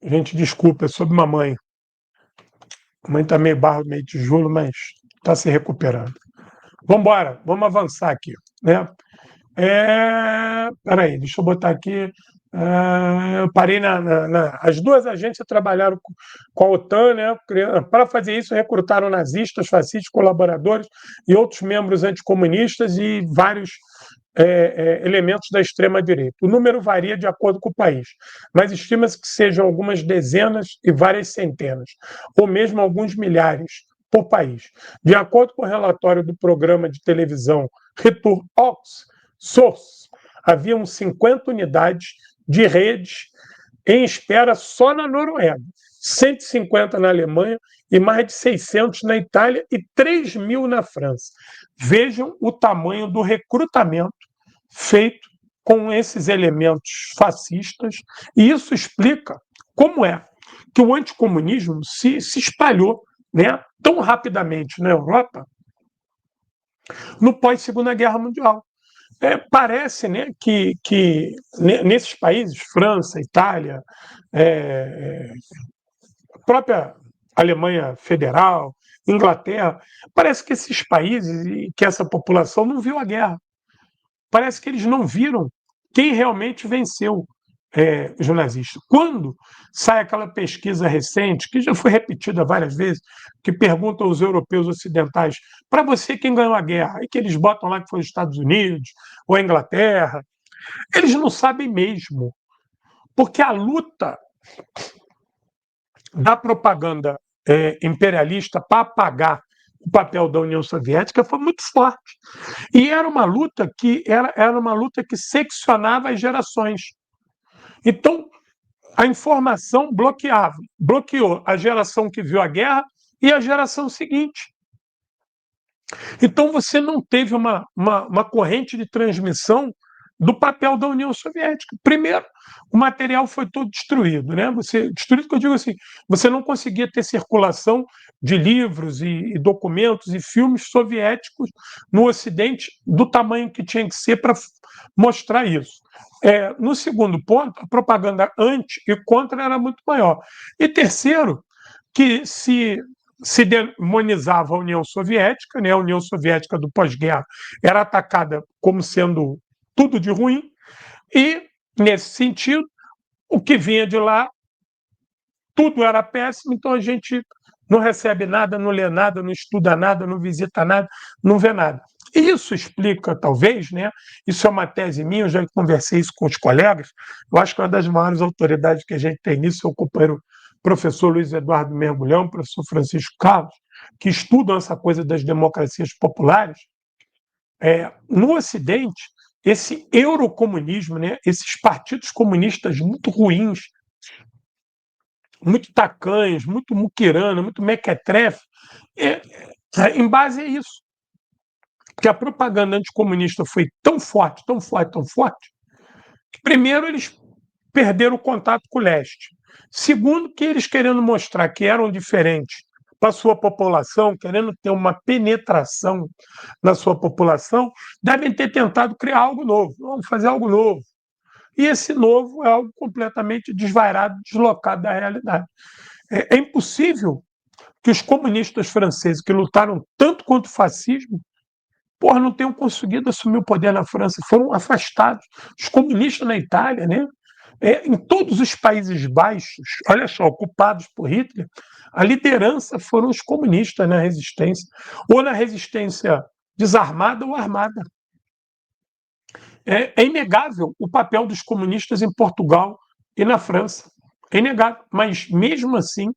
Gente, desculpa, é sobre mamãe. A mãe está meio barro, meio tijolo, mas está se recuperando. Vamos embora, vamos avançar aqui, né? Peraí, deixa eu botar aqui. Eu parei as duas agências trabalharam com a OTAN, né? Para fazer isso, recrutaram nazistas, fascistas, colaboradores e outros membros anticomunistas e vários elementos da extrema-direita. O número varia de acordo com o país, mas estima-se que sejam algumas dezenas e várias centenas, ou mesmo alguns milhares por país. De acordo com o relatório do programa de televisão Return aux Sources, haviam 50 unidades de redes em espera só na Noruega, 150 na Alemanha e mais de 600 na Itália e 3.000 na França. Vejam o tamanho do recrutamento feito com esses elementos fascistas, e isso explica como é que o anticomunismo se espalhou, né, tão rapidamente na Europa no pós-Segunda Guerra Mundial. Parece, né, que nesses países, França, Itália, a própria Alemanha Federal, Inglaterra, parece que esses países e que essa população não viu a guerra. Parece que eles não viram quem realmente venceu os nazistas. Quando sai aquela pesquisa recente, que já foi repetida várias vezes, que pergunta aos europeus ocidentais, para você quem ganhou a guerra, e que eles botam lá que foi os Estados Unidos ou a Inglaterra, eles não sabem mesmo, porque a luta da propaganda imperialista para apagar o papel da União Soviética foi muito forte. E era uma luta que seccionava as gerações. Então, a informação bloqueou a geração que viu a guerra e a geração seguinte. Então, você não teve uma corrente de transmissão, do papel da União Soviética. Primeiro, o material foi todo destruído, né? Destruído, que eu digo assim, você não conseguia ter circulação de livros e documentos e filmes soviéticos no Ocidente do tamanho que tinha que ser para mostrar isso. No segundo ponto, a propaganda anti e contra era muito maior. E terceiro, que se demonizava a União Soviética, né? A União Soviética do pós-guerra era atacada como sendo tudo de ruim, e, nesse sentido, o que vinha de lá, tudo era péssimo, então a gente não recebe nada, não lê nada, não estuda nada, não visita nada, não vê nada. Isso explica, talvez, né? Isso é uma tese minha, eu já conversei isso com os colegas, eu acho que uma das maiores autoridades que a gente tem nisso é o companheiro professor Luiz Eduardo Mergulhão, professor Francisco Carlos, que estudam essa coisa das democracias populares. No Ocidente, esse eurocomunismo, né, esses partidos comunistas muito ruins, muito tacanhos, muito muquirana, muito mequetrefe, em base a isso. Porque a propaganda anticomunista foi tão forte, tão forte, tão forte, que primeiro eles perderam o contato com o leste. Segundo, que eles querendo mostrar que eram diferentes para a sua população, querendo ter uma penetração na sua população, devem ter tentado criar algo novo. Vamos fazer algo novo. E esse novo é algo completamente desvairado, deslocado da realidade. É impossível que os comunistas franceses, que lutaram tanto contra o fascismo, não tenham conseguido assumir o poder na França, foram afastados. Os comunistas na Itália, né? Em todos os Países Baixos, olha só, ocupados por Hitler, a liderança foram os comunistas na resistência, ou na resistência desarmada ou armada. É inegável o papel dos comunistas em Portugal e na França. É inegável. Mas, mesmo assim,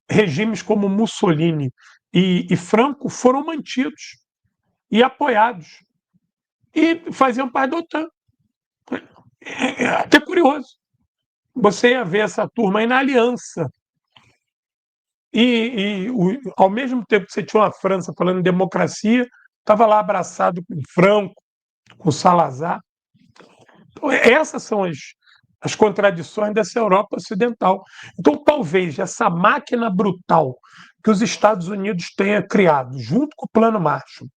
regimes como Mussolini e Franco foram mantidos e apoiados. E faziam parte da OTAN. É até curioso. Você ia ver essa turma aí na aliança. Ao mesmo tempo que você tinha uma França falando em democracia, estava lá abraçado com Franco, com Salazar. Então, essas são as contradições dessa Europa Ocidental. Então, talvez essa máquina brutal que os Estados Unidos tenha criado, junto com o Plano Marshall,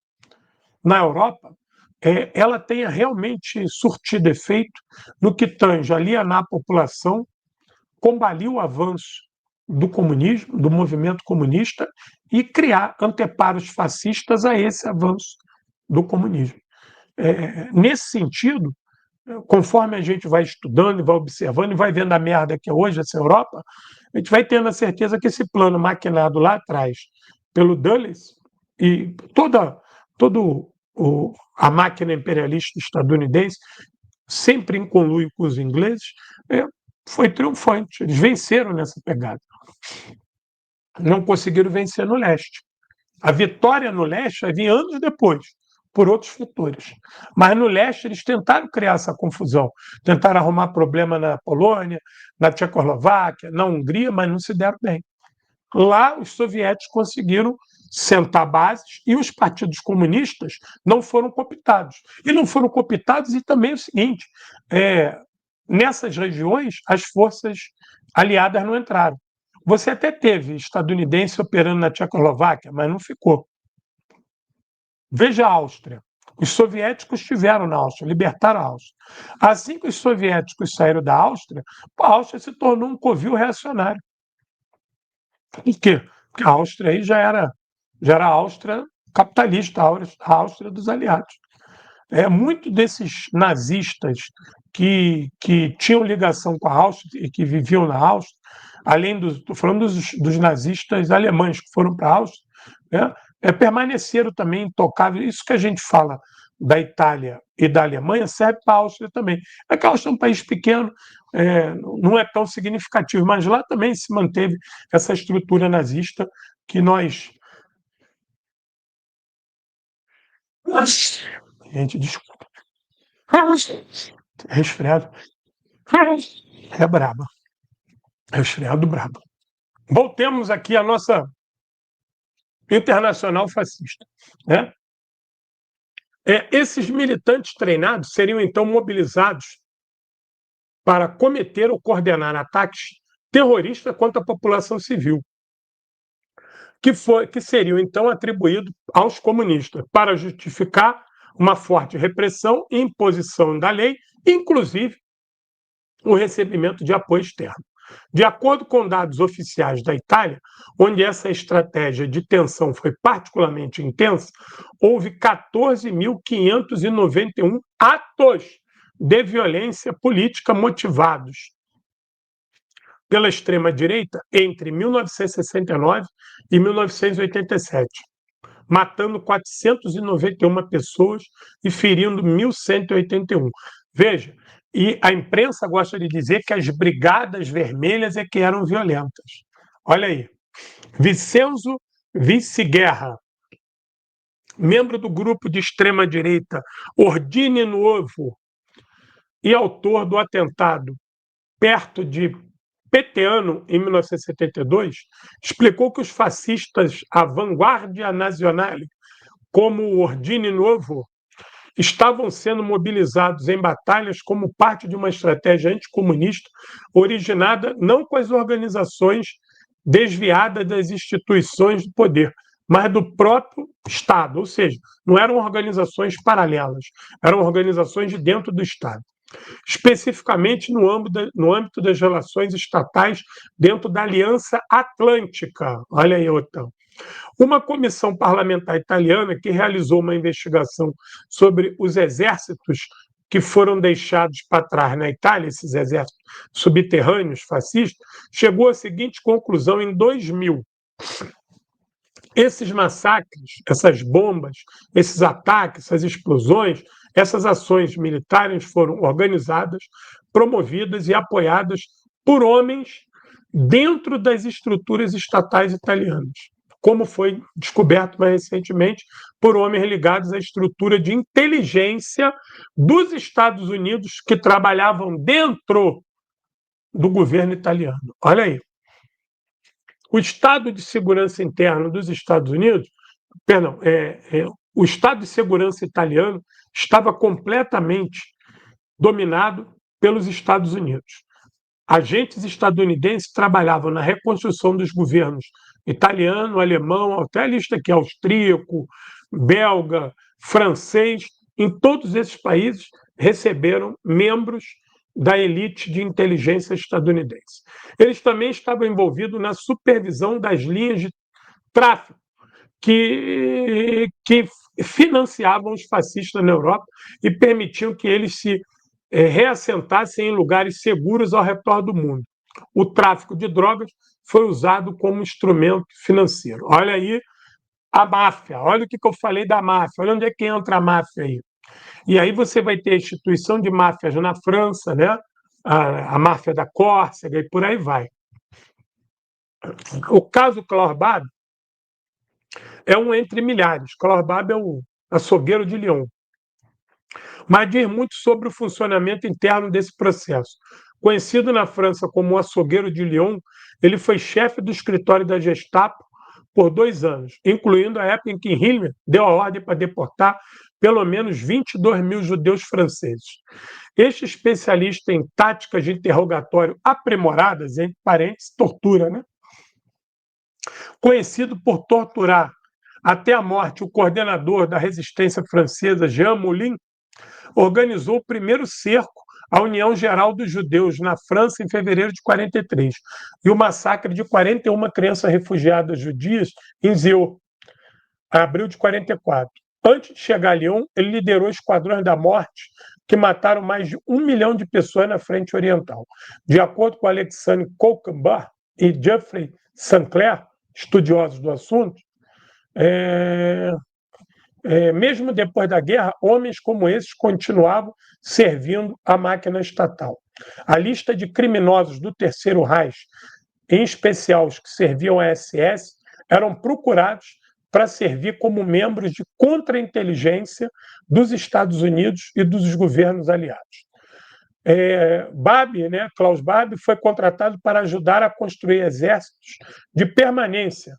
na Europa, ela tenha realmente surtido efeito no que tange alienar a população, combater o avanço do comunismo, do movimento comunista, e criar anteparos fascistas a esse avanço do comunismo. Nesse sentido, conforme a gente vai estudando, vai observando e vai vendo a merda que é hoje essa Europa, a gente vai tendo a certeza que esse plano maquinado lá atrás pelo Dulles e todo a máquina imperialista estadunidense, sempre em conluio com os ingleses, foi triunfante. Eles venceram nessa pegada. Não conseguiram vencer no leste. A vitória no leste vai vir anos depois, por outros fatores. Mas no leste eles tentaram criar essa confusão, tentaram arrumar problema na Polônia, na Tchecoslováquia, na Hungria, mas não se deram bem. Lá os soviéticos conseguiram sentar bases e os partidos comunistas não foram cooptados. E não foram cooptados e também o seguinte, nessas regiões as forças aliadas não entraram. Você até teve estadunidense operando na Tchecoslováquia, mas não ficou. Veja a Áustria. Os soviéticos estiveram na Áustria, libertaram a Áustria. Assim que os soviéticos saíram da Áustria, a Áustria se tornou um covil reacionário. Por quê? Porque a Áustria aí já era a Áustria capitalista, a Áustria dos aliados. Muito desses nazistas que tinham ligação com a Áustria e que viviam na Áustria, além estou falando dos nazistas alemães que foram para a Áustria, né, permaneceram também intocáveis. Isso que a gente fala da Itália e da Alemanha serve para a Áustria também. É que a Áustria é um país pequeno, não é tão significativo, mas lá também se manteve essa estrutura nazista que nós. Gente, desculpa. Resfriado. É braba. Resfriado brabo. Voltemos aqui à nossa internacional fascista, né? Esses militantes treinados seriam então mobilizados para cometer ou coordenar ataques terroristas contra a população civil, que seriam então atribuídos aos comunistas para justificar uma forte repressão e imposição da lei, inclusive o recebimento de apoio externo. De acordo com dados oficiais da Itália, onde essa estratégia de tensão foi particularmente intensa, houve 14.591 atos de violência política motivados pela extrema-direita entre 1969 e 1987, matando 491 pessoas e ferindo 1.181. Veja, e a imprensa gosta de dizer que as brigadas vermelhas é que eram violentas. Olha aí, Vincenzo Vice-Guerra, membro do grupo de extrema-direita Ordine Nuovo e autor do atentado perto de Peteano, em 1972, explicou que os fascistas à Vanguardia Nazionale, como o Ordine Nuovo, estavam sendo mobilizados em batalhas como parte de uma estratégia anticomunista originada não com as organizações desviadas das instituições do poder, mas do próprio Estado, ou seja, não eram organizações paralelas, eram organizações de dentro do Estado, especificamente no âmbito das relações estatais dentro da Aliança Atlântica. Olha aí, OTAN. Uma comissão parlamentar italiana que realizou uma investigação sobre os exércitos que foram deixados para trás na Itália, esses exércitos subterrâneos fascistas, chegou à seguinte conclusão em 2000. Esses massacres, essas bombas, esses ataques, essas explosões, essas ações militares foram organizadas, promovidas e apoiadas por homens dentro das estruturas estatais italianas, como foi descoberto mais recentemente por homens ligados à estrutura de inteligência dos Estados Unidos que trabalhavam dentro do governo italiano. Olha aí. O Estado de Segurança Interno dos Estados Unidos, perdão, o Estado de Segurança italiano estava completamente dominado pelos Estados Unidos. Agentes estadunidenses trabalhavam na reconstrução dos governos italiano, alemão, até a lista aqui, austríaco, belga, francês. Em todos esses países receberam membros da elite de inteligência estadunidense. Eles também estavam envolvidos na supervisão das linhas de tráfico que financiavam os fascistas na Europa e permitiam que eles se reassentassem em lugares seguros ao redor do mundo. O tráfico de drogas foi usado como instrumento financeiro. Olha aí a máfia, olha o que eu falei da máfia, olha onde é que entra a máfia aí. E aí você vai ter a instituição de máfias na França, né? A máfia da Córcega e por aí vai. O caso Klaus Bab é um entre milhares. Klaus Bab é o açougueiro de Lyon. Mas diz muito sobre o funcionamento interno desse processo. Conhecido na França como o açougueiro de Lyon, ele foi chefe do escritório da Gestapo por 2 anos, incluindo a época em que Hitler deu a ordem para deportar pelo menos 22 mil judeus franceses. Este especialista em táticas de interrogatório aprimoradas, entre parênteses, tortura, né? Conhecido por torturar até a morte o coordenador da resistência francesa, Jean Moulin, organizou o primeiro cerco à União Geral dos Judeus na França em fevereiro de 43 e o massacre de 41 crianças refugiadas judias em Zeu, em abril de 44. Antes de chegar a Lyon, ele liderou esquadrões da morte que mataram mais de 1 milhão de pessoas na frente oriental. De acordo com Alexandre Koukenbach e Geoffrey Sinclair, estudiosos do assunto, mesmo depois da guerra, homens como esses continuavam servindo a máquina estatal. A lista de criminosos do Terceiro Reich, em especial os que serviam à SS, eram procurados para servir como membros de contra-inteligência dos Estados Unidos e dos governos aliados. Klaus Bab foi contratado para ajudar a construir exércitos de permanência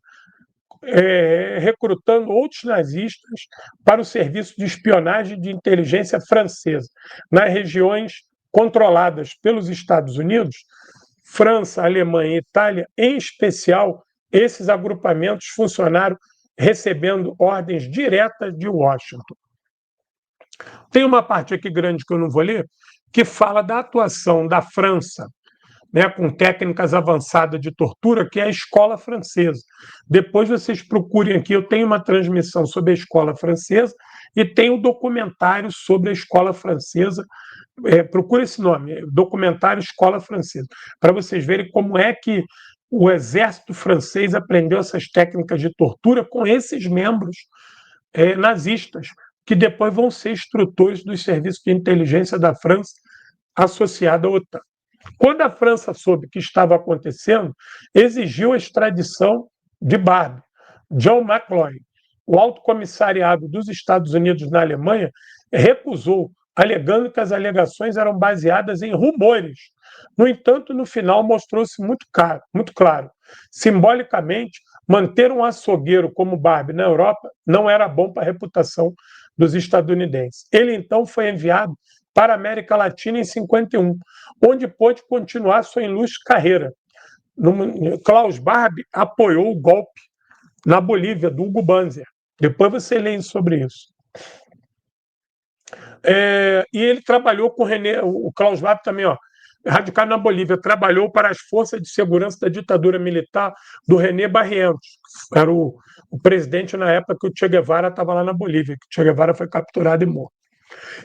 recrutando outros nazistas para o serviço de espionagem de inteligência francesa, nas regiões controladas pelos Estados Unidos, França, Alemanha e Itália, em especial, esses agrupamentos funcionaram recebendo ordens diretas de Washington. Tem uma parte aqui grande que eu não vou ler, que fala da atuação da França, né, com técnicas avançadas de tortura, que é a escola francesa. Depois vocês procurem aqui, eu tenho uma transmissão sobre a escola francesa e tem um documentário sobre a escola francesa. Procure esse nome, documentário Escola Francesa, para vocês verem como é que o exército francês aprendeu essas técnicas de tortura com esses membros nazistas, que depois vão ser instrutores dos serviços de inteligência da França associada à OTAN. Quando a França soube o que estava acontecendo, exigiu a extradição de Barbie. John McCloy, o alto comissariado dos Estados Unidos na Alemanha, recusou, alegando que as alegações eram baseadas em rumores. No entanto, no final mostrou-se muito claro. Simbolicamente, manter um açougueiro como Barbie na Europa não era bom para a reputação dos estadunidenses. Ele então foi enviado para a América Latina em 51, onde pôde continuar sua ilustre carreira. Klaus Barbie apoiou o golpe na Bolívia, do Hugo Banzer. Depois você lê sobre isso. E ele trabalhou com o Klaus Barbie também, radicado na Bolívia, trabalhou para as forças de segurança da ditadura militar do René Barrientos, era o presidente na época que o Che Guevara estava lá na Bolívia, que o Che Guevara foi capturado e morto.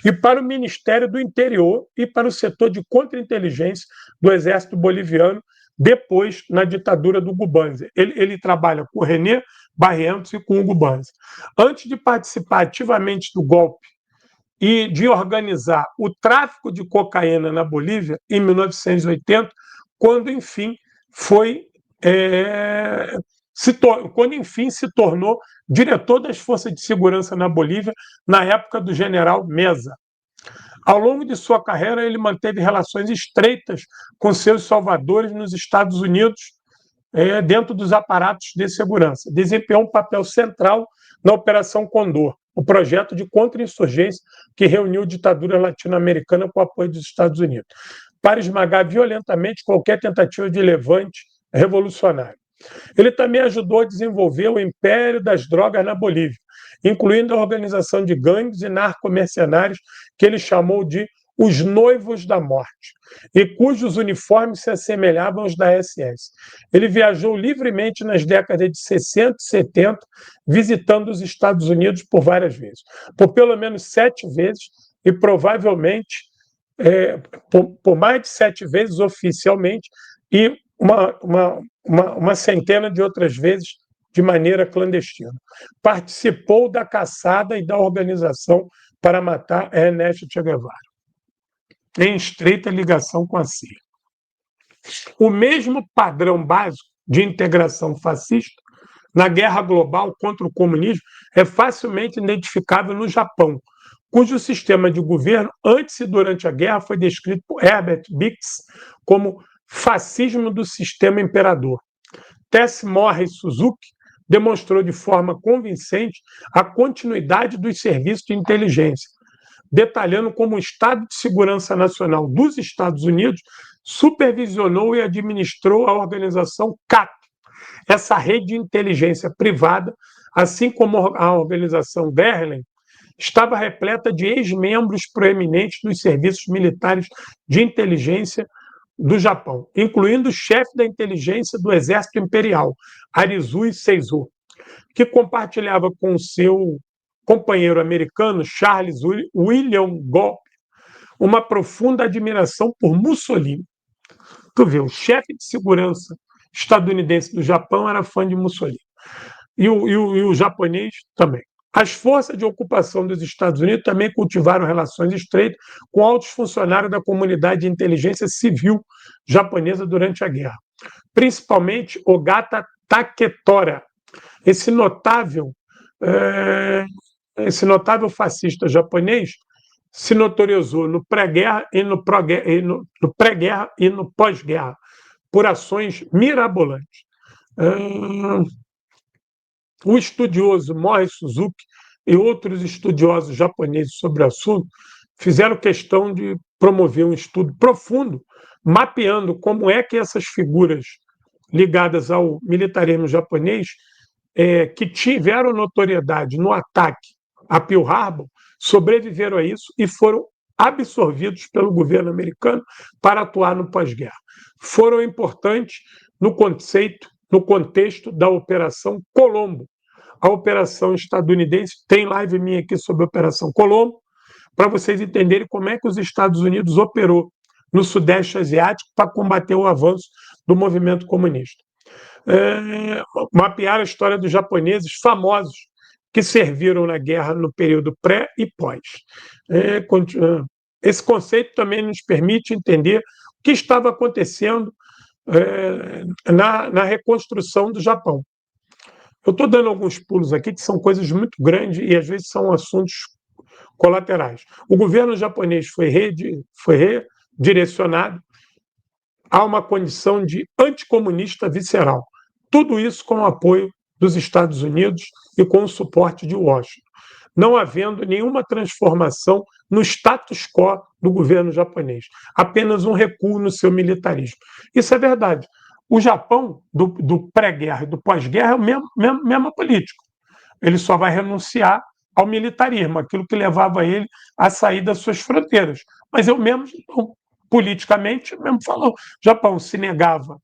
E para o Ministério do Interior e para o setor de contra-inteligência do Exército Boliviano, depois na ditadura do Hugo Banzer. Ele trabalha com o René Barrientos e com o Hugo Banzer. Antes de participar ativamente do golpe e de organizar o tráfico de cocaína na Bolívia, em 1980, quando, enfim, se tornou diretor das Forças de Segurança na Bolívia, na época do general Meza. Ao longo de sua carreira, ele manteve relações estreitas com seus salvadores nos Estados Unidos, dentro dos aparatos de segurança. Desempenhou um papel central na Operação Condor, o projeto de contra-insurgência que reuniu a ditadura latino-americana com o apoio dos Estados Unidos, para esmagar violentamente qualquer tentativa de levante revolucionário. Ele também ajudou a desenvolver o império das drogas na Bolívia, incluindo a organização de gangues e narcomercenários que ele chamou de os Noivos da Morte, e cujos uniformes se assemelhavam aos da SS. Ele viajou livremente nas décadas de 60 e 70, visitando os Estados Unidos por várias vezes, por pelo menos 7 vezes, e provavelmente por mais de 7 vezes oficialmente, e uma centena de outras vezes de maneira clandestina. Participou da caçada e da organização para matar Ernesto Che Guevara, em estreita ligação com a CIA. O mesmo padrão básico de integração fascista na guerra global contra o comunismo é facilmente identificável no Japão, cujo sistema de governo, antes e durante a guerra, foi descrito por Herbert Bix como fascismo do sistema imperador. Tess Morris Suzuki demonstrou de forma convincente a continuidade dos serviços de inteligência, detalhando como o Estado de Segurança Nacional dos Estados Unidos supervisionou e administrou a organização CAP, essa rede de inteligência privada, assim como a organização Berlin, estava repleta de ex-membros proeminentes dos serviços militares de inteligência do Japão, incluindo o chefe da inteligência do Exército Imperial, Arizui Seizo, que compartilhava com seu companheiro americano, Charles William Gopp, uma profunda admiração por Mussolini. Tu vê, o chefe de segurança estadunidense do Japão era fã de Mussolini. E o japonês também. As forças de ocupação dos Estados Unidos também cultivaram relações estreitas com altos funcionários da comunidade de inteligência civil japonesa durante a guerra, principalmente Ogata Taketora, esse notável fascista japonês se notorializou no pré-guerra e no pós-guerra por ações mirabolantes. O estudioso Mori Suzuki e outros estudiosos japoneses sobre o assunto fizeram questão de promover um estudo profundo, mapeando como é que essas figuras ligadas ao militarismo japonês, que tiveram notoriedade no ataque a Pearl Harbor, sobreviveram a isso e foram absorvidos pelo governo americano para atuar no pós-guerra. Foram importantes no conceito, no contexto da Operação Colombo. A operação estadunidense, tem live minha aqui sobre a Operação Colombo, para vocês entenderem como é que os Estados Unidos operou no Sudeste Asiático para combater o avanço do movimento comunista. Mapear a história dos japoneses famosos que serviram na guerra no período pré e pós. Esse conceito também nos permite entender o que estava acontecendo na reconstrução do Japão. Eu estou dando alguns pulos aqui, que são coisas muito grandes e às vezes são assuntos colaterais. O governo japonês foi redirecionado a uma condição de anticomunista visceral. Tudo isso com o apoio dos Estados Unidos e com o suporte de Washington, não havendo nenhuma transformação no status quo do governo japonês, apenas um recuo no seu militarismo. Isso é verdade. O Japão, do pré-guerra e do pós-guerra, é o mesmo político. Ele só vai renunciar ao militarismo, aquilo que levava ele a sair das suas fronteiras. Mas eu mesmo, politicamente, mesmo falou, o Japão se negava,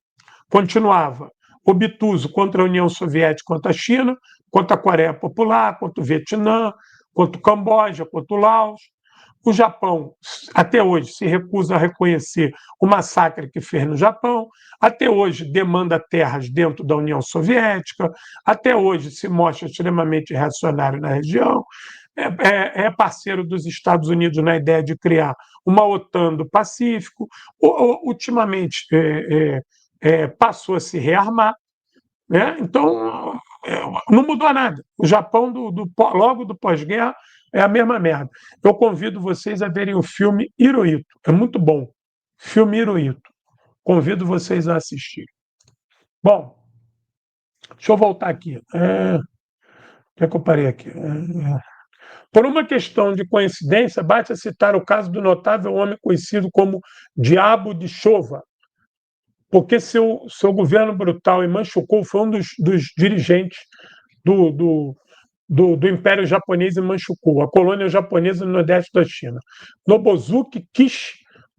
continuava obtuso contra a União Soviética, contra a China, contra a Coreia Popular, contra o Vietnã, contra o Camboja, contra o Laos. O Japão, até hoje, se recusa a reconhecer o massacre que fez no Japão, até hoje demanda terras dentro da União Soviética, até hoje se mostra extremamente reacionário na região, é parceiro dos Estados Unidos na ideia de criar uma OTAN do Pacífico, ultimamente passou a se rearmar, né? Então, não mudou nada. O Japão, logo do pós-guerra, é a mesma merda. Eu convido vocês a verem o filme Hirohito. É muito bom. Filme Hirohito. Convido vocês a assistir. Bom, deixa eu voltar aqui. Onde é que eu parei aqui? Por uma questão de coincidência, basta citar o caso do notável homem conhecido como Diabo de Chova, porque seu governo brutal em Manchukuo foi um dos dirigentes do Império Japonês em Manchukuo, a colônia japonesa no nordeste da China. Nobusuke Kishi,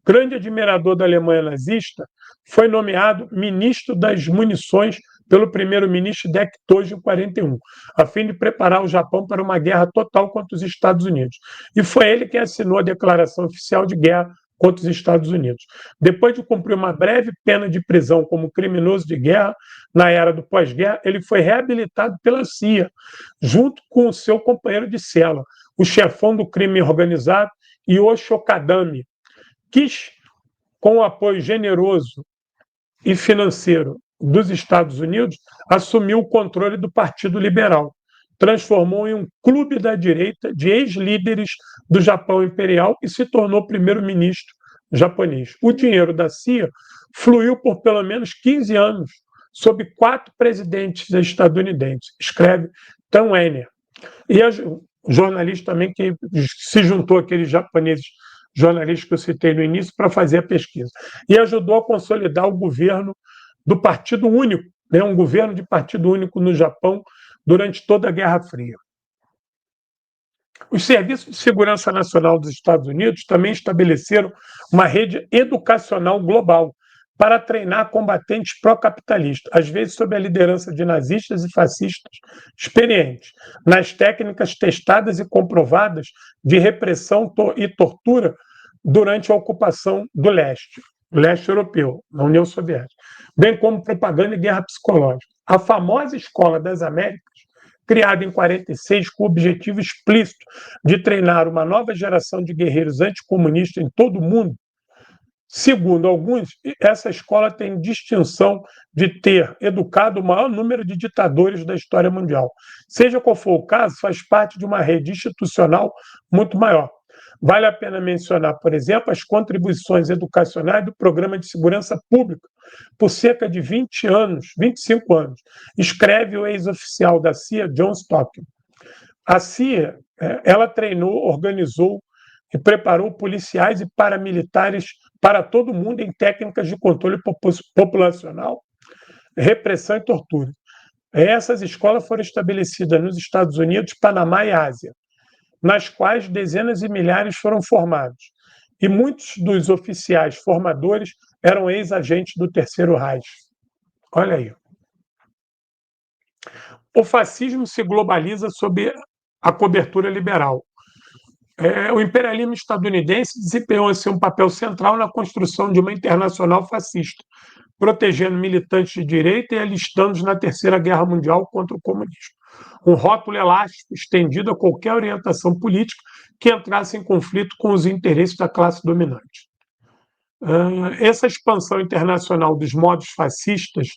grande admirador da Alemanha nazista, foi nomeado ministro das munições pelo primeiro-ministro Deng Tojo em 41, a fim de preparar o Japão para uma guerra total contra os Estados Unidos. E foi ele quem assinou a declaração oficial de guerra contra os Estados Unidos. Depois de cumprir uma breve pena de prisão como criminoso de guerra, na era do pós-guerra, ele foi reabilitado pela CIA, junto com o seu companheiro de cela, o chefão do crime organizado, Yoshio Kadami. Kishi, com o apoio generoso e financeiro dos Estados Unidos, assumiu o controle do Partido Liberal, transformou em um clube da direita de ex-líderes do Japão Imperial e se tornou primeiro-ministro japonês. O dinheiro da CIA fluiu por pelo menos 15 anos sob 4 presidentes estadunidenses, escreve Tan Wenner. E o jornalista também que se juntou àqueles japoneses jornalistas que eu citei no início para fazer a pesquisa. E ajudou a consolidar o governo do Partido Único, né, um governo de Partido Único no Japão durante toda a Guerra Fria. Os Serviços de Segurança Nacional dos Estados Unidos também estabeleceram uma rede educacional global para treinar combatentes pró-capitalistas, às vezes sob a liderança de nazistas e fascistas experientes, nas técnicas testadas e comprovadas de repressão e tortura durante a ocupação do leste europeu, na União Soviética, bem como propaganda e guerra psicológica. A famosa Escola das Américas, criada em 46 com o objetivo explícito de treinar uma nova geração de guerreiros anticomunistas em todo o mundo, segundo alguns, essa escola tem distinção de ter educado o maior número de ditadores da história mundial. Seja qual for o caso, faz parte de uma rede institucional muito maior. Vale a pena mencionar, por exemplo, as contribuições educacionais do Programa de Segurança Pública por cerca de 20 anos, 25 anos, escreve o ex-oficial da CIA, John Stocking. A CIA, ela treinou, organizou e preparou policiais e paramilitares para todo mundo em técnicas de controle populacional, repressão e tortura. Essas escolas foram estabelecidas nos Estados Unidos, Panamá e Ásia, nas quais dezenas de milhares foram formados. E muitos dos oficiais formadores eram ex-agentes do Terceiro Reich. Olha aí. O fascismo se globaliza sob a cobertura liberal. O imperialismo estadunidense desempenhou assim, um papel central na construção de uma internacional fascista, protegendo militantes de direita e alistando-os na Terceira Guerra Mundial contra o comunismo. Um rótulo elástico estendido a qualquer orientação política que entrasse em conflito com os interesses da classe dominante. Essa expansão internacional dos modos fascistas,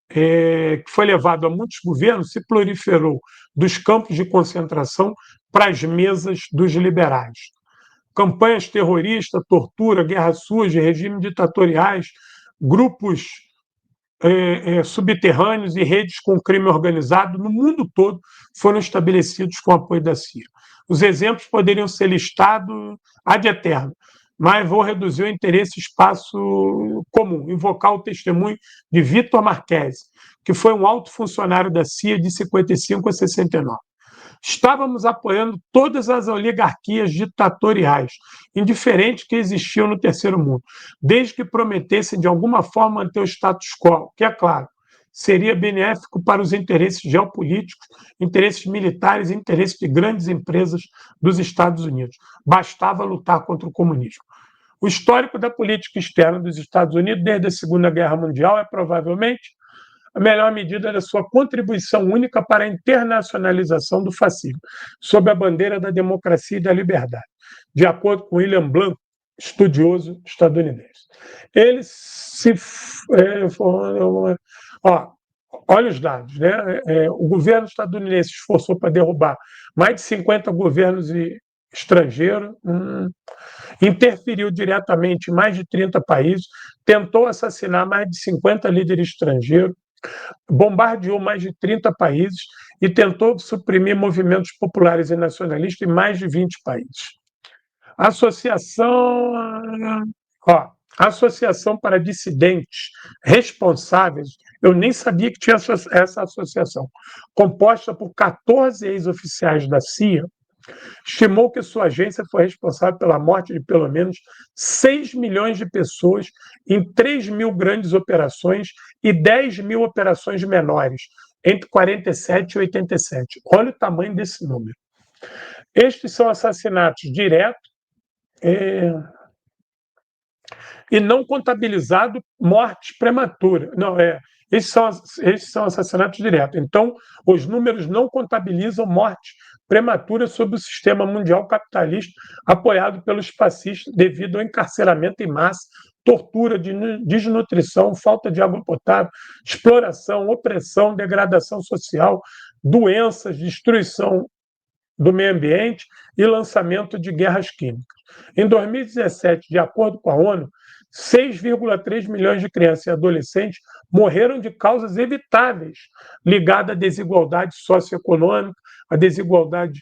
que foi levado a muitos governos, se proliferou dos campos de concentração para as mesas dos liberais. Campanhas terroristas, tortura, guerra suja, regimes ditatoriais, grupos subterrâneos e redes com crime organizado no mundo todo foram estabelecidos com o apoio da CIA. Os exemplos poderiam ser listados ad eterno, mas vou reduzir o interesse espaço comum, invocar o testemunho de Vitor Marquesi, que foi um alto funcionário da CIA de 55 a 69. Estávamos apoiando todas as oligarquias ditatoriais, indiferentes que existiam no Terceiro Mundo, desde que prometessem de alguma forma manter o status quo, que, é claro, seria benéfico para os interesses geopolíticos, interesses militares e interesses de grandes empresas dos Estados Unidos. Bastava lutar contra o comunismo. O histórico da política externa dos Estados Unidos desde a Segunda Guerra Mundial é provavelmente a melhor medida da sua contribuição única para a internacionalização do fascismo, sob a bandeira da democracia e da liberdade, de acordo com William Blanco, estudioso estadunidense. Ele se... olha os dados, né? O governo estadunidense esforçou para derrubar mais de 50 governos estrangeiros, interferiu diretamente em mais de 30 países, tentou assassinar mais de 50 líderes estrangeiros, bombardeou mais de 30 países e tentou suprimir movimentos populares e nacionalistas em mais de 20 países. A Associação para Dissidentes Responsáveis, eu nem sabia que tinha essa associação, composta por 14 ex-oficiais da CIA, estimou que sua agência foi responsável pela morte de pelo menos 6 milhões de pessoas em 3 mil grandes operações e 10 mil operações menores, entre 47 e 87. Olha o tamanho desse número. Estes são assassinatos diretos e não contabilizado morte prematura. Não, esses são assassinatos diretos. Então, os números não contabilizam morte prematura sob o sistema mundial capitalista apoiado pelos fascistas devido ao encarceramento em massa, tortura, desnutrição, falta de água potável, exploração, opressão, degradação social, doenças, destruição do meio ambiente e lançamento de guerras químicas. Em 2017, de acordo com a ONU, 6,3 milhões de crianças e adolescentes morreram de causas evitáveis ligadas à desigualdade socioeconômica, à desigualdade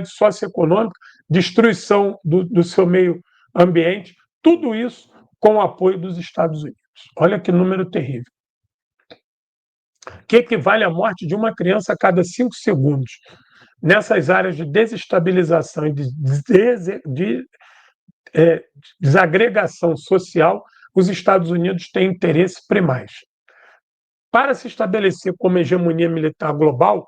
socioeconômica, destruição do seu meio ambiente, tudo isso com o apoio dos Estados Unidos. Olha que número terrível. Que equivale à morte de uma criança a cada 5 segundos. Nessas áreas de desestabilização e de desagregação social, os Estados Unidos têm interesses primais. Para se estabelecer como hegemonia militar global,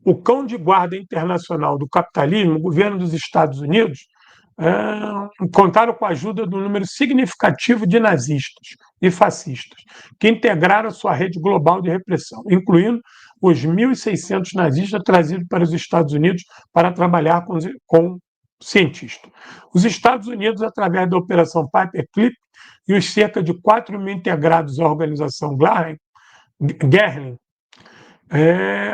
o cão de guarda internacional do capitalismo, o governo dos Estados Unidos, contaram com a ajuda de um número significativo de nazistas e fascistas, que integraram sua rede global de repressão, incluindo os 1.600 nazistas trazidos para os Estados Unidos para trabalhar com cientistas. Os Estados Unidos, através da Operação Paperclip e os cerca de 4 mil integrados à organização Guerrilha,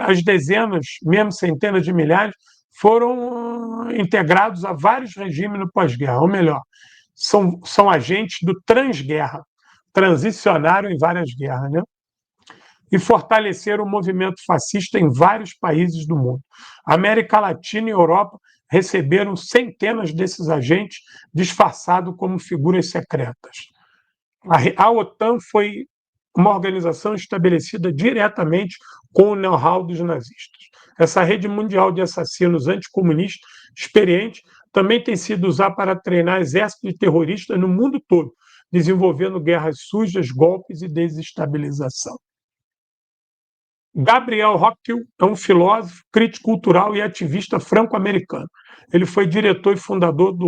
as dezenas, mesmo centenas de milhares, foram integrados a vários regimes no pós-guerra, ou melhor, são agentes do transguerra, transicionaram em várias guerras, né? E fortaleceram o movimento fascista em vários países do mundo. A América Latina e Europa receberam centenas desses agentes disfarçados como figuras secretas. A OTAN foi uma organização estabelecida diretamente com o know-how dos nazistas. Essa rede mundial de assassinos anticomunistas experientes também tem sido usada para treinar exércitos de terroristas no mundo todo, desenvolvendo guerras sujas, golpes e desestabilização. Gabriel Rockhill é um filósofo, crítico cultural e ativista franco-americano. Ele foi diretor e fundador do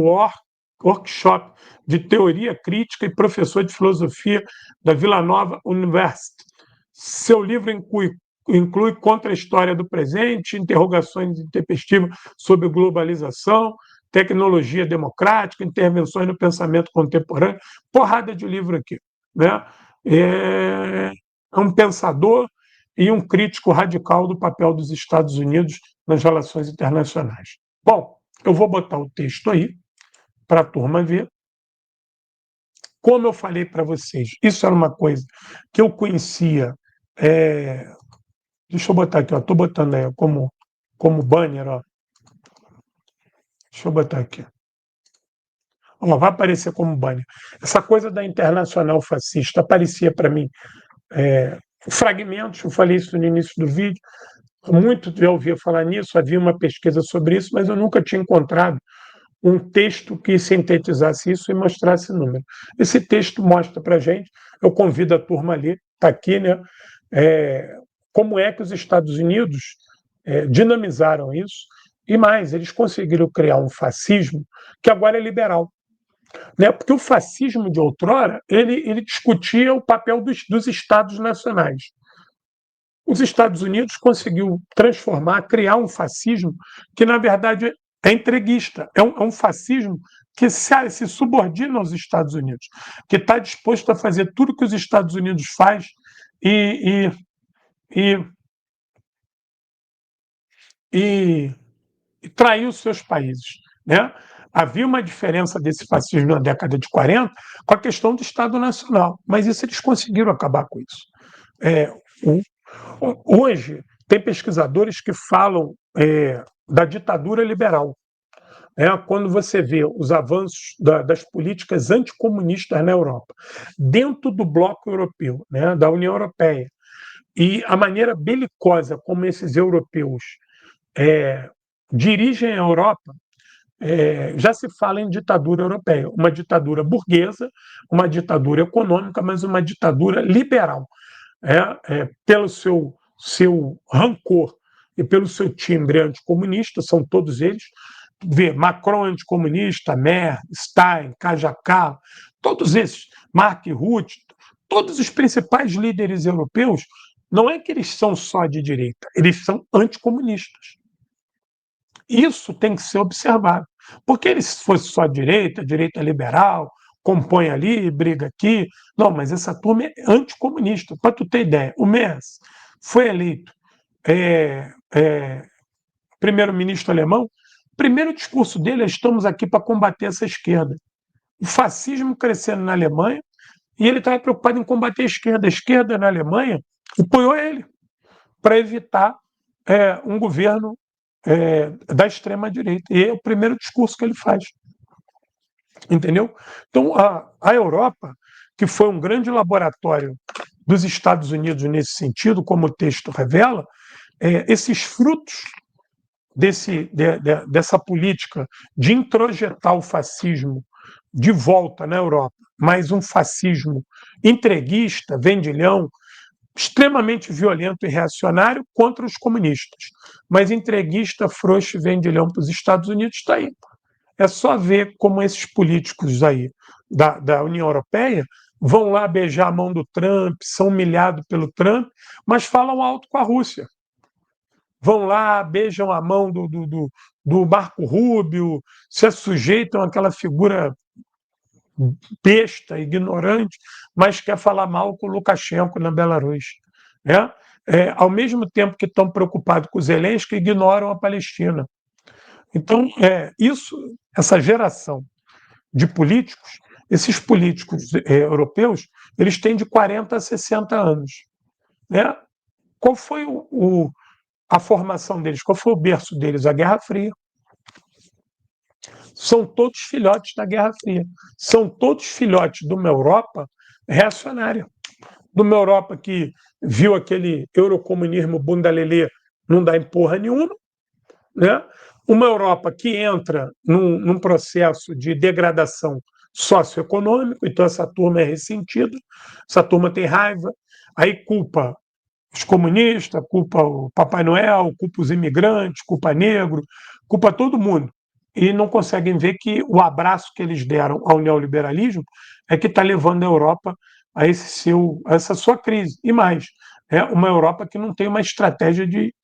Workshop de Teoria Crítica e professor de filosofia da Villanova University. Seu livro inclui Contra a História do Presente, interrogações intempestivas sobre globalização, tecnologia democrática, intervenções no pensamento contemporâneo, porrada de livro aqui, né? É um pensador e um crítico radical do papel dos Estados Unidos nas relações internacionais. Bom, eu vou botar o texto aí para a turma ver. Como eu falei para vocês, isso era uma coisa que eu conhecia. Deixa eu botar aqui, estou botando aí como banner. Ó. Deixa eu botar aqui. Ó, vai aparecer como banner. Essa coisa da internacional fascista aparecia para mim fragmentos, eu falei isso no início do vídeo. Muito já ouvia falar nisso, havia uma pesquisa sobre isso, mas eu nunca tinha encontrado um texto que sintetizasse isso e mostrasse número. Esse texto mostra para a gente, eu convido a turma a ler, está aqui, né? Como é que os Estados Unidos dinamizaram isso, e mais, eles conseguiram criar um fascismo que agora é liberal. Né? Porque o fascismo de outrora, ele discutia o papel dos Estados nacionais. Os Estados Unidos conseguiu transformar, criar um fascismo que, na verdade, é entreguista. É um fascismo que se subordina aos Estados Unidos, que está disposto a fazer tudo que os Estados Unidos faz e trair os seus países. Né? Havia uma diferença desse fascismo na década de 40 com a questão do Estado Nacional, mas isso eles conseguiram acabar com isso. Hoje, tem pesquisadores que falam da ditadura liberal. Quando você vê os avanços das políticas anticomunistas na Europa, dentro do bloco europeu, né, da União Europeia, e a maneira belicosa como esses europeus dirigem a Europa, já se fala em ditadura europeia, uma ditadura burguesa, uma ditadura econômica, mas uma ditadura liberal, pelo seu rancor e pelo seu timbre anticomunista, são todos eles. Vê, Macron anticomunista, Merkel, Stein, Kajakal, todos esses, Mark Rutte, todos os principais líderes europeus, não é que eles são só de direita, eles são anticomunistas. Isso tem que ser observado. Porque ele, se fosse só direita liberal, compõe ali, briga aqui. Não, mas essa turma é anticomunista. Para tu ter ideia, o Merz foi eleito primeiro-ministro alemão. O primeiro discurso dele é: estamos aqui para combater essa esquerda. O fascismo crescendo na Alemanha e ele estava preocupado em combater a esquerda. A esquerda na Alemanha apoiou ele para evitar um governo da extrema-direita. E é o primeiro discurso que ele faz. Entendeu? Então, a Europa, que foi um grande laboratório dos Estados Unidos nesse sentido, como o texto revela, esses frutos dessa política de introjetar o fascismo de volta na Europa, mas um fascismo entreguista, vendilhão, extremamente violento e reacionário contra os comunistas, mas entreguista, frouxo e vendilhão para os Estados Unidos, está aí. É só ver como esses políticos aí da União Europeia vão lá beijar a mão do Trump, são humilhados pelo Trump, mas falam alto com a Rússia. Vão lá, beijam a mão do Marco Rubio, se sujeitam àquela figura besta, ignorante, mas quer falar mal com o Lukashenko na Belarus. Ao mesmo tempo que estão preocupados com os Zelensky, ignoram a Palestina. Então, essa geração de políticos, esses políticos europeus, eles têm de 40 a 60 anos. Né? Qual foi a formação deles? Qual foi o berço deles? A Guerra Fria. São todos filhotes da Guerra Fria. São todos filhotes de uma Europa reacionária. De uma Europa que viu aquele eurocomunismo bundalelê não dar em porra nenhuma, né? Uma Europa que entra num processo de degradação socioeconômico, então essa turma é ressentida, essa turma tem raiva, aí culpa os comunistas, culpa o Papai Noel, culpa os imigrantes, culpa negro, culpa todo mundo. E não conseguem ver que o abraço que eles deram ao neoliberalismo é que está levando a Europa a essa sua crise. E mais, é uma Europa que não tem uma estratégia de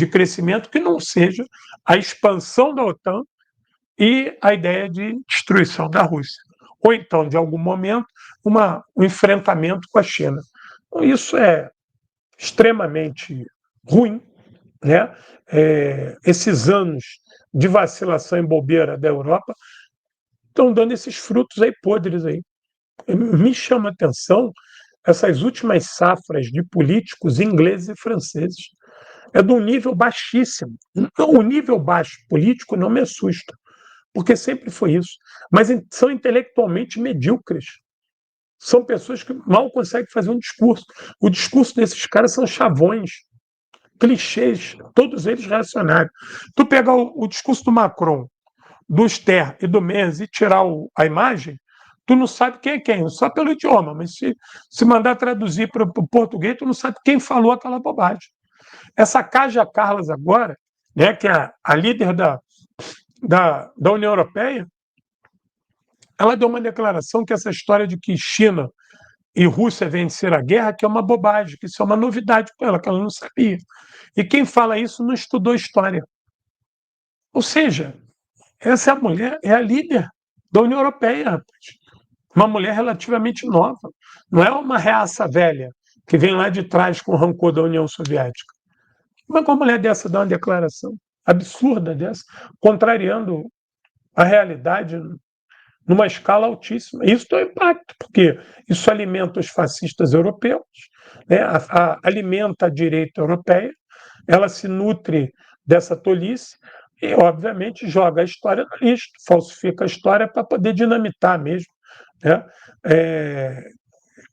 crescimento que não seja a expansão da OTAN e a ideia de destruição da Rússia. Ou então, de algum momento, um enfrentamento com a China. Então, isso é extremamente ruim, né? Esses anos de vacilação e bobeira da Europa estão dando esses frutos aí podres aí. Me chama a atenção essas últimas safras de políticos ingleses e franceses. É de um nível baixíssimo. Então, o nível baixo político não me assusta, porque sempre foi isso. Mas são intelectualmente medíocres. São pessoas que mal conseguem fazer um discurso. O discurso desses caras são chavões, clichês, todos eles reacionários. Tu pegar o discurso do Macron, do Ster e do Mendes e tirar a imagem, tu não sabe quem é quem, só pelo idioma, mas se mandar traduzir para o português, tu não sabe quem falou aquela bobagem. Essa Kaja Kallas agora, né, que é a líder da União Europeia, ela deu uma declaração que essa história de que China e Rússia venceram a guerra, que é uma bobagem, que isso é uma novidade para ela, que ela não sabia. E quem fala isso não estudou história. Ou seja, essa mulher é a líder da União Europeia, rapaz. Uma mulher relativamente nova. Não é uma reaça velha que vem lá de trás com o rancor da União Soviética. Como é que uma mulher dessa dá uma declaração absurda dessa, contrariando a realidade numa escala altíssima? Isso tem um impacto, porque isso alimenta os fascistas europeus, né? Alimenta a direita europeia, ela se nutre dessa tolice e, obviamente, joga a história no lixo, falsifica a história para poder dinamitar mesmo. Né?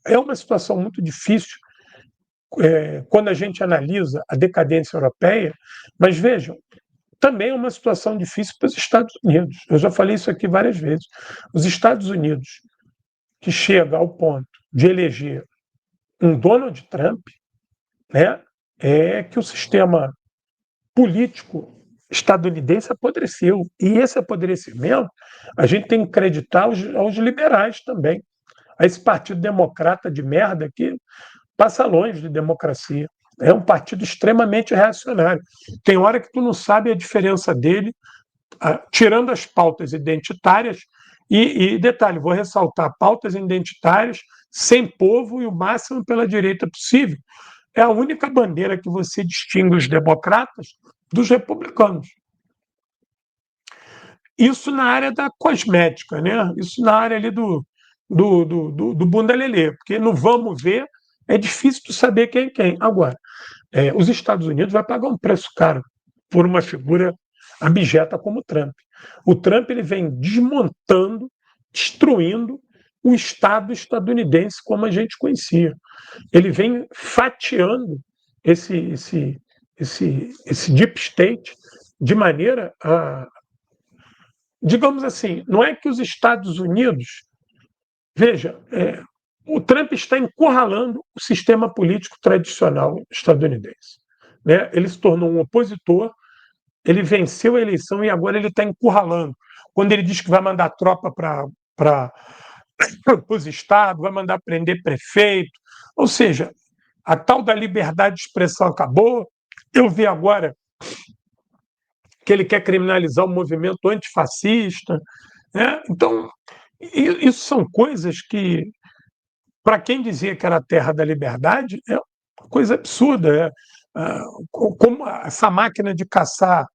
É uma situação muito difícil quando a gente analisa a decadência europeia, mas vejam, também é uma situação difícil para os Estados Unidos. Eu já falei isso aqui várias vezes. Os Estados Unidos, que chega ao ponto de eleger um Donald Trump, né, é que o sistema político estadunidense apodreceu. E esse apodrecimento a gente tem que acreditar aos liberais também, a esse partido democrata de merda que passa longe de democracia. É um partido extremamente reacionário. Tem hora que tu não sabe a diferença dele, tirando as pautas identitárias, e detalhe, vou ressaltar, pautas identitárias sem povo e o máximo pela direita possível. É a única bandeira que você distingue os democratas dos republicanos. Isso na área da cosmética, né? Isso na área ali do bunda lelê, porque no vamos ver é difícil de saber quem é quem. Agora, os Estados Unidos vai pagar um preço caro por uma figura abjeta como o Trump. O Trump ele vem desmontando, destruindo o Estado estadunidense como a gente conhecia. Ele vem fatiando esse deep state de maneira a, digamos assim, não é que os Estados Unidos, veja, o Trump está encurralando o sistema político tradicional estadunidense. Né? Ele se tornou um opositor, ele venceu a eleição e agora ele está encurralando. Quando ele diz que vai mandar tropa para os estados, vai mandar prender prefeito, ou seja, a tal da liberdade de expressão acabou. Eu vi agora que ele quer criminalizar o movimento antifascista. Né? Então, isso são coisas que, para quem dizia que era a terra da liberdade, é uma coisa absurda. Como essa máquina de caçar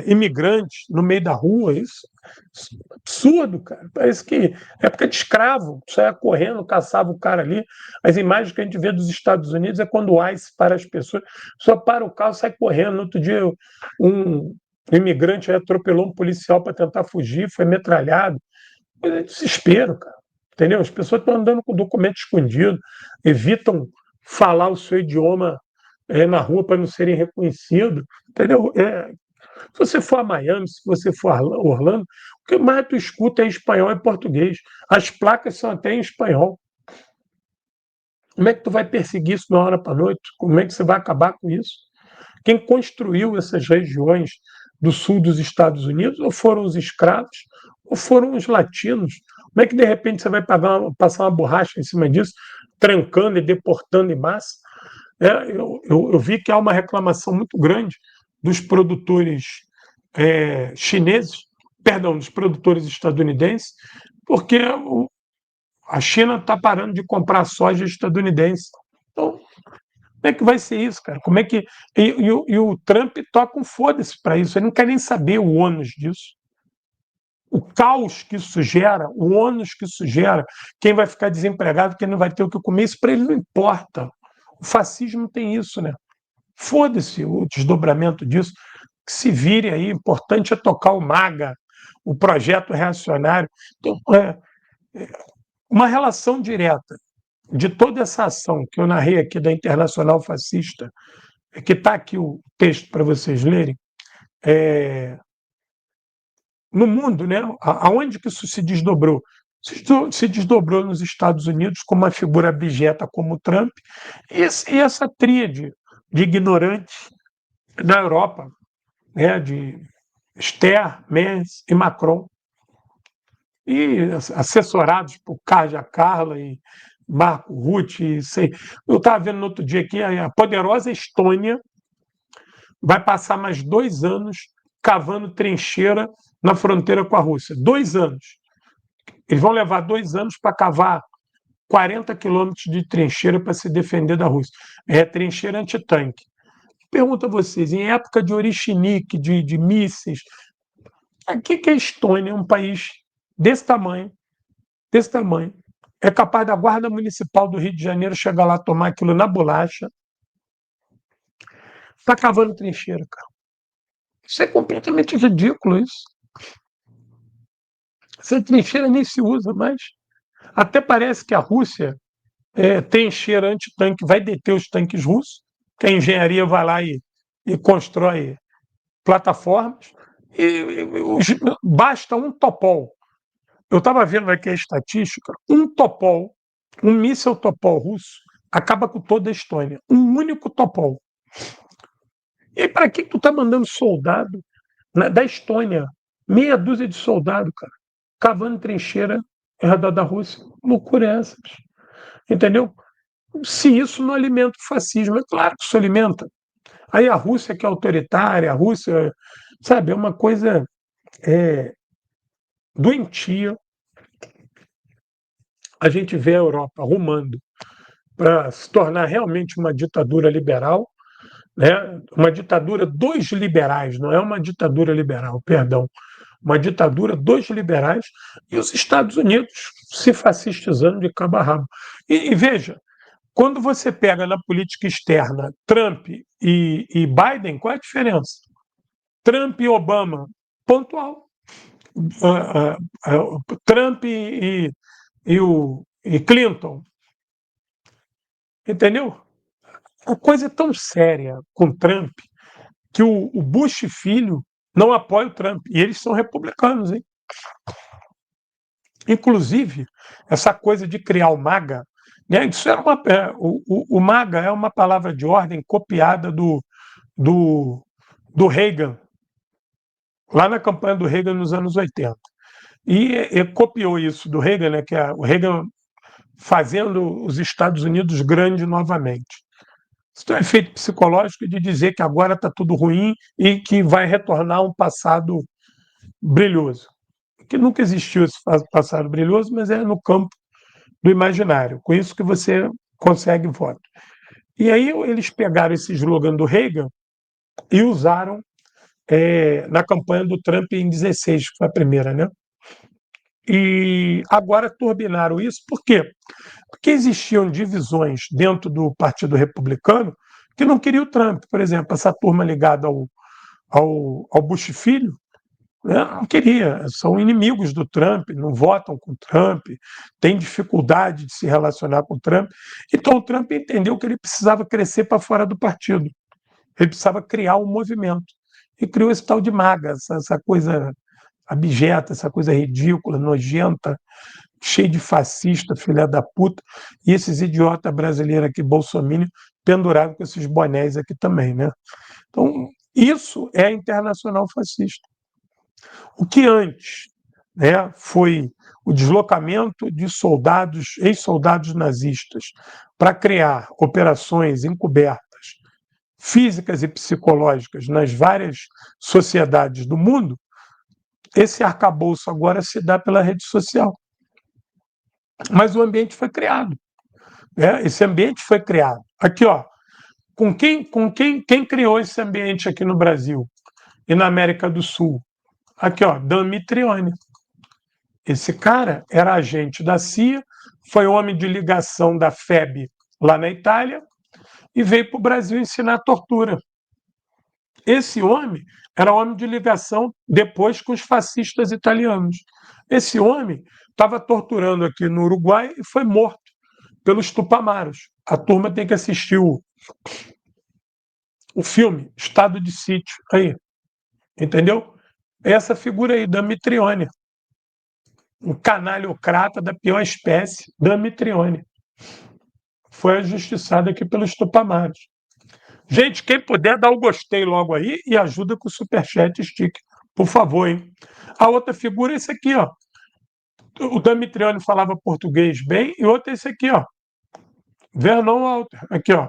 imigrantes no meio da rua. Isso é absurdo, cara. Parece que época de escravo, saia correndo, caçava o cara ali. As imagens que a gente vê dos Estados Unidos é quando o ICE para as pessoas, só para o carro, sai correndo. No outro dia, um imigrante atropelou um policial para tentar fugir, foi metralhado. É desespero, cara. Entendeu? As pessoas estão andando com documento escondido, evitam falar o seu idioma na rua para não serem reconhecidos. Entendeu? Se você for a Miami, se você for a Orlando, o que mais tu escuta é espanhol e português. As placas são até em espanhol. Como é que tu vai perseguir isso de uma hora para a noite? Como é que você vai acabar com isso? Quem construiu essas regiões do sul dos Estados Unidos ou foram os escravos ou foram os latinos? Como é que de repente você vai passar uma borracha em cima disso, trancando e deportando em massa? Eu vi que há uma reclamação muito grande dos produtores chineses, perdão, dos produtores estadunidenses, porque a China está parando de comprar soja estadunidense. Então, como é que vai ser isso, cara? Como é que. E o Trump toca um foda-se para isso, ele não quer nem saber o ônus disso. O caos que isso gera, o ônus que isso gera, quem vai ficar desempregado, quem não vai ter o que comer, isso para ele não importa. O fascismo tem isso, né? Foda-se o desdobramento disso, que se vire aí, o importante é tocar o MAGA, o projeto reacionário. Então, uma relação direta de toda essa ação que eu narrei aqui da Internacional Fascista, que está aqui o texto para vocês lerem, no mundo, né? Aonde que isso se desdobrou? Se desdobrou nos Estados Unidos com uma figura abjeta como Trump e essa tríade de ignorantes na Europa, né? De Ster, Merz e Macron, e assessorados por Kaja Karla e Marco Rutte. Eu estava vendo no outro dia aqui, a poderosa Estônia vai passar mais 2 anos cavando trincheira na fronteira com a Rússia. 2 anos. Eles vão levar 2 anos para cavar 40 quilômetros de trincheira para se defender da Rússia. É trincheira antitanque. Pergunto a vocês, em época de Orixinique, de mísseis, aqui que a Estônia é um país desse tamanho, é capaz da Guarda Municipal do Rio de Janeiro chegar lá, tomar aquilo na bolacha, está cavando trincheira, cara. Isso é completamente ridículo, isso. Essa trincheira nem se usa mais. Até parece que a Rússia trincheira antitanque vai deter os tanques russos, que a engenharia vai lá e constrói plataformas, basta um topol. Eu estava vendo aqui a estatística, um topol, um míssil topol russo, acaba com toda a Estônia. Um único topol. E para que tu está mandando soldado da Estônia? Meia dúzia de soldado, cara, cavando trincheira em redor da Rússia. Loucura é essa? Entendeu? Se isso não alimenta o fascismo, é claro que isso alimenta. Aí a Rússia que é autoritária, a Rússia, sabe, é uma coisa doentia. A gente vê a Europa arrumando para se tornar realmente uma ditadura liberal, né? Uma ditadura dos liberais, não é uma ditadura liberal, perdão, uma ditadura dos liberais, e os Estados Unidos se fascistizando de cabo a rabo. E veja, quando você pega na política externa Trump e Biden, qual é a diferença? Trump e Obama, pontual. Trump e Clinton, entendeu? A coisa é tão séria com Trump que o Bush filho não apoia o Trump. E eles são republicanos, hein? Inclusive, essa coisa de criar o MAGA, né? Isso era o MAGA é uma palavra de ordem copiada do Reagan, lá na campanha do Reagan nos anos 80. E copiou isso do Reagan, né? Que é o Reagan fazendo os Estados Unidos grande novamente. Isso é um efeito psicológico de dizer que agora está tudo ruim e que vai retornar a um passado brilhoso. Que nunca existiu esse passado brilhoso, mas é no campo do imaginário. Com isso que você consegue voto. E aí eles pegaram esse slogan do Reagan e usaram na campanha do Trump em 16, que foi a primeira, né? E agora turbinaram isso, por quê? Porque existiam divisões dentro do Partido Republicano que não queriam o Trump. Por exemplo, essa turma ligada ao Bush Filho, né, não queria, são inimigos do Trump, não votam com o Trump, têm dificuldade de se relacionar com o Trump. Então o Trump entendeu que ele precisava crescer para fora do partido, ele precisava criar um movimento. E criou esse tal de MAGA, essa coisa abjeta, essa coisa ridícula, nojenta, cheio de fascista, filha da puta, e esses idiotas brasileiros aqui, bolsominion, pendurados com esses bonés aqui também, né? Então, isso é a internacional fascista. O que antes, né, foi o deslocamento de soldados, ex-soldados nazistas, para criar operações encobertas, físicas e psicológicas nas várias sociedades do mundo, esse arcabouço agora se dá pela rede social. Mas o ambiente foi criado. Né? Esse ambiente foi criado. Aqui, ó, quem criou esse ambiente aqui no Brasil e na América do Sul? Aqui, ó, Dan Mitrione. Esse cara era agente da CIA, foi homem de ligação da FEB lá na Itália e veio para o Brasil ensinar tortura. Esse homem era homem de ligação depois com os fascistas italianos. Esse homem estava torturando aqui no Uruguai e foi morto pelos Tupamaros. A turma tem que assistir o filme Estado de Sítio aí, entendeu? Essa figura aí, Damitrione, um canalhocrata da pior espécie, Damitrione, foi ajustiçado aqui pelos Tupamaros. Gente, quem puder, dá o gostei logo aí e ajuda com o superchat stick, por favor, hein? A outra figura é esse aqui, ó. O Damitrione falava português bem, e outro é esse aqui, ó. Vernon Walter, aqui, ó.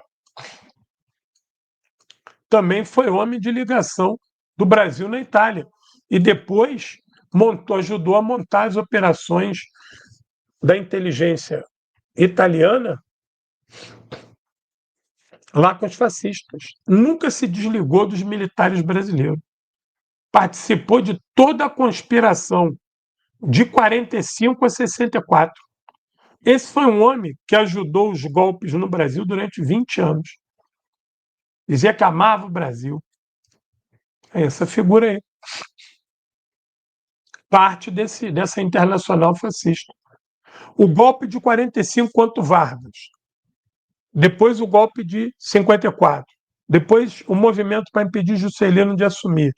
Também foi homem de ligação do Brasil na Itália. E depois ajudou a montar as operações da inteligência italiana lá com os fascistas. Nunca se desligou dos militares brasileiros. Participou de toda a conspiração de 45 a 64. Esse foi um homem que ajudou os golpes no Brasil durante 20 anos. Dizia que amava o Brasil. É essa figura aí. Parte dessa internacional fascista. O golpe de 45 contra o Vargas. Depois o golpe de 54. Depois o movimento para impedir Juscelino de assumir.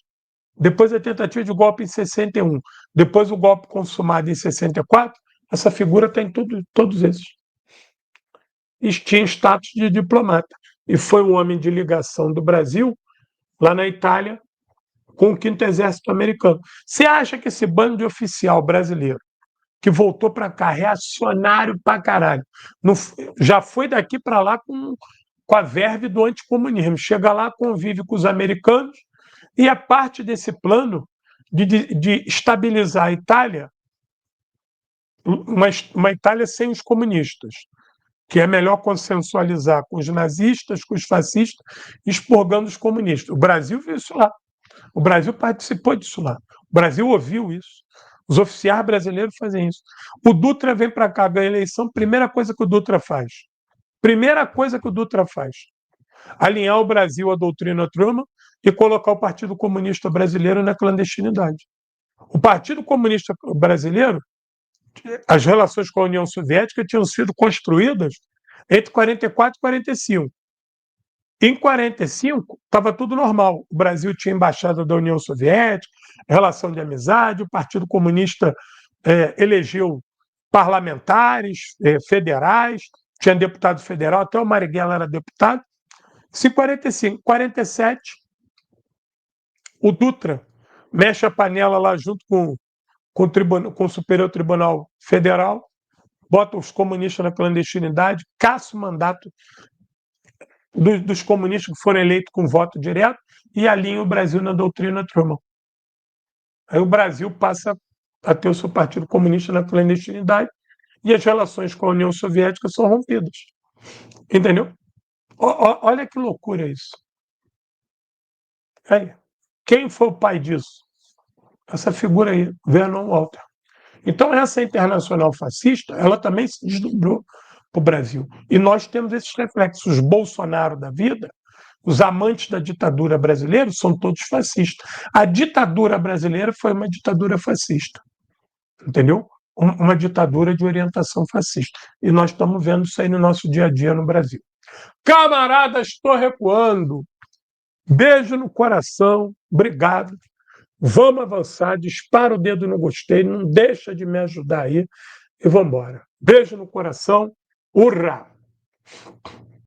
Depois a tentativa de golpe em 61. Depois o golpe consumado em 64. Essa figura está em todos esses. E tinha status de diplomata. E foi um homem de ligação do Brasil, lá na Itália, com o 5º Exército Americano. Você acha que esse bando de oficial brasileiro que voltou para cá, reacionário pra caralho, não, já foi daqui para lá com a verve do anticomunismo, chega lá, convive com os americanos, e é parte desse plano de estabilizar a Itália, uma Itália sem os comunistas, que é melhor consensualizar com os nazistas, com os fascistas, expurgando os comunistas. O Brasil viu isso lá. O Brasil participou disso lá. O Brasil ouviu isso. Os oficiais brasileiros fazem isso. O Dutra vem para cá, ganha a eleição, primeira coisa que o Dutra faz. Primeira coisa que o Dutra faz. Alinhar o Brasil à doutrina Truman e colocar o Partido Comunista Brasileiro na clandestinidade. O Partido Comunista Brasileiro, as relações com a União Soviética tinham sido construídas entre 44 e 45. Em 45, estava tudo normal. O Brasil tinha embaixada da União Soviética, relação de amizade, o Partido Comunista elegeu parlamentares federais, tinha deputado federal, até o Marighella era deputado. Se 45, 47, o Dutra mexe a panela lá junto com o Superior Tribunal Federal, bota os comunistas na clandestinidade, caça o mandato dos comunistas que foram eleitos com voto direto e alinha o Brasil na doutrina Truman. Aí o Brasil passa a ter o seu partido comunista na clandestinidade e as relações com a União Soviética são rompidas. Entendeu? Olha que loucura isso. Aí. Quem foi o pai disso? Essa figura aí, Vernon Walter. Então, essa internacional fascista, ela também se desdobrou para o Brasil. E nós temos esses reflexos. Os Bolsonaro da vida, os amantes da ditadura brasileira, são todos fascistas. A ditadura brasileira foi uma ditadura fascista, entendeu? Uma ditadura de orientação fascista. E nós estamos vendo isso aí no nosso dia a dia no Brasil. Camaradas, estou recuando. Beijo no coração. Obrigado. Vamos avançar. Dispara o dedo no gostei. Não deixa de me ajudar aí. E vamos embora. Beijo no coração. Urra!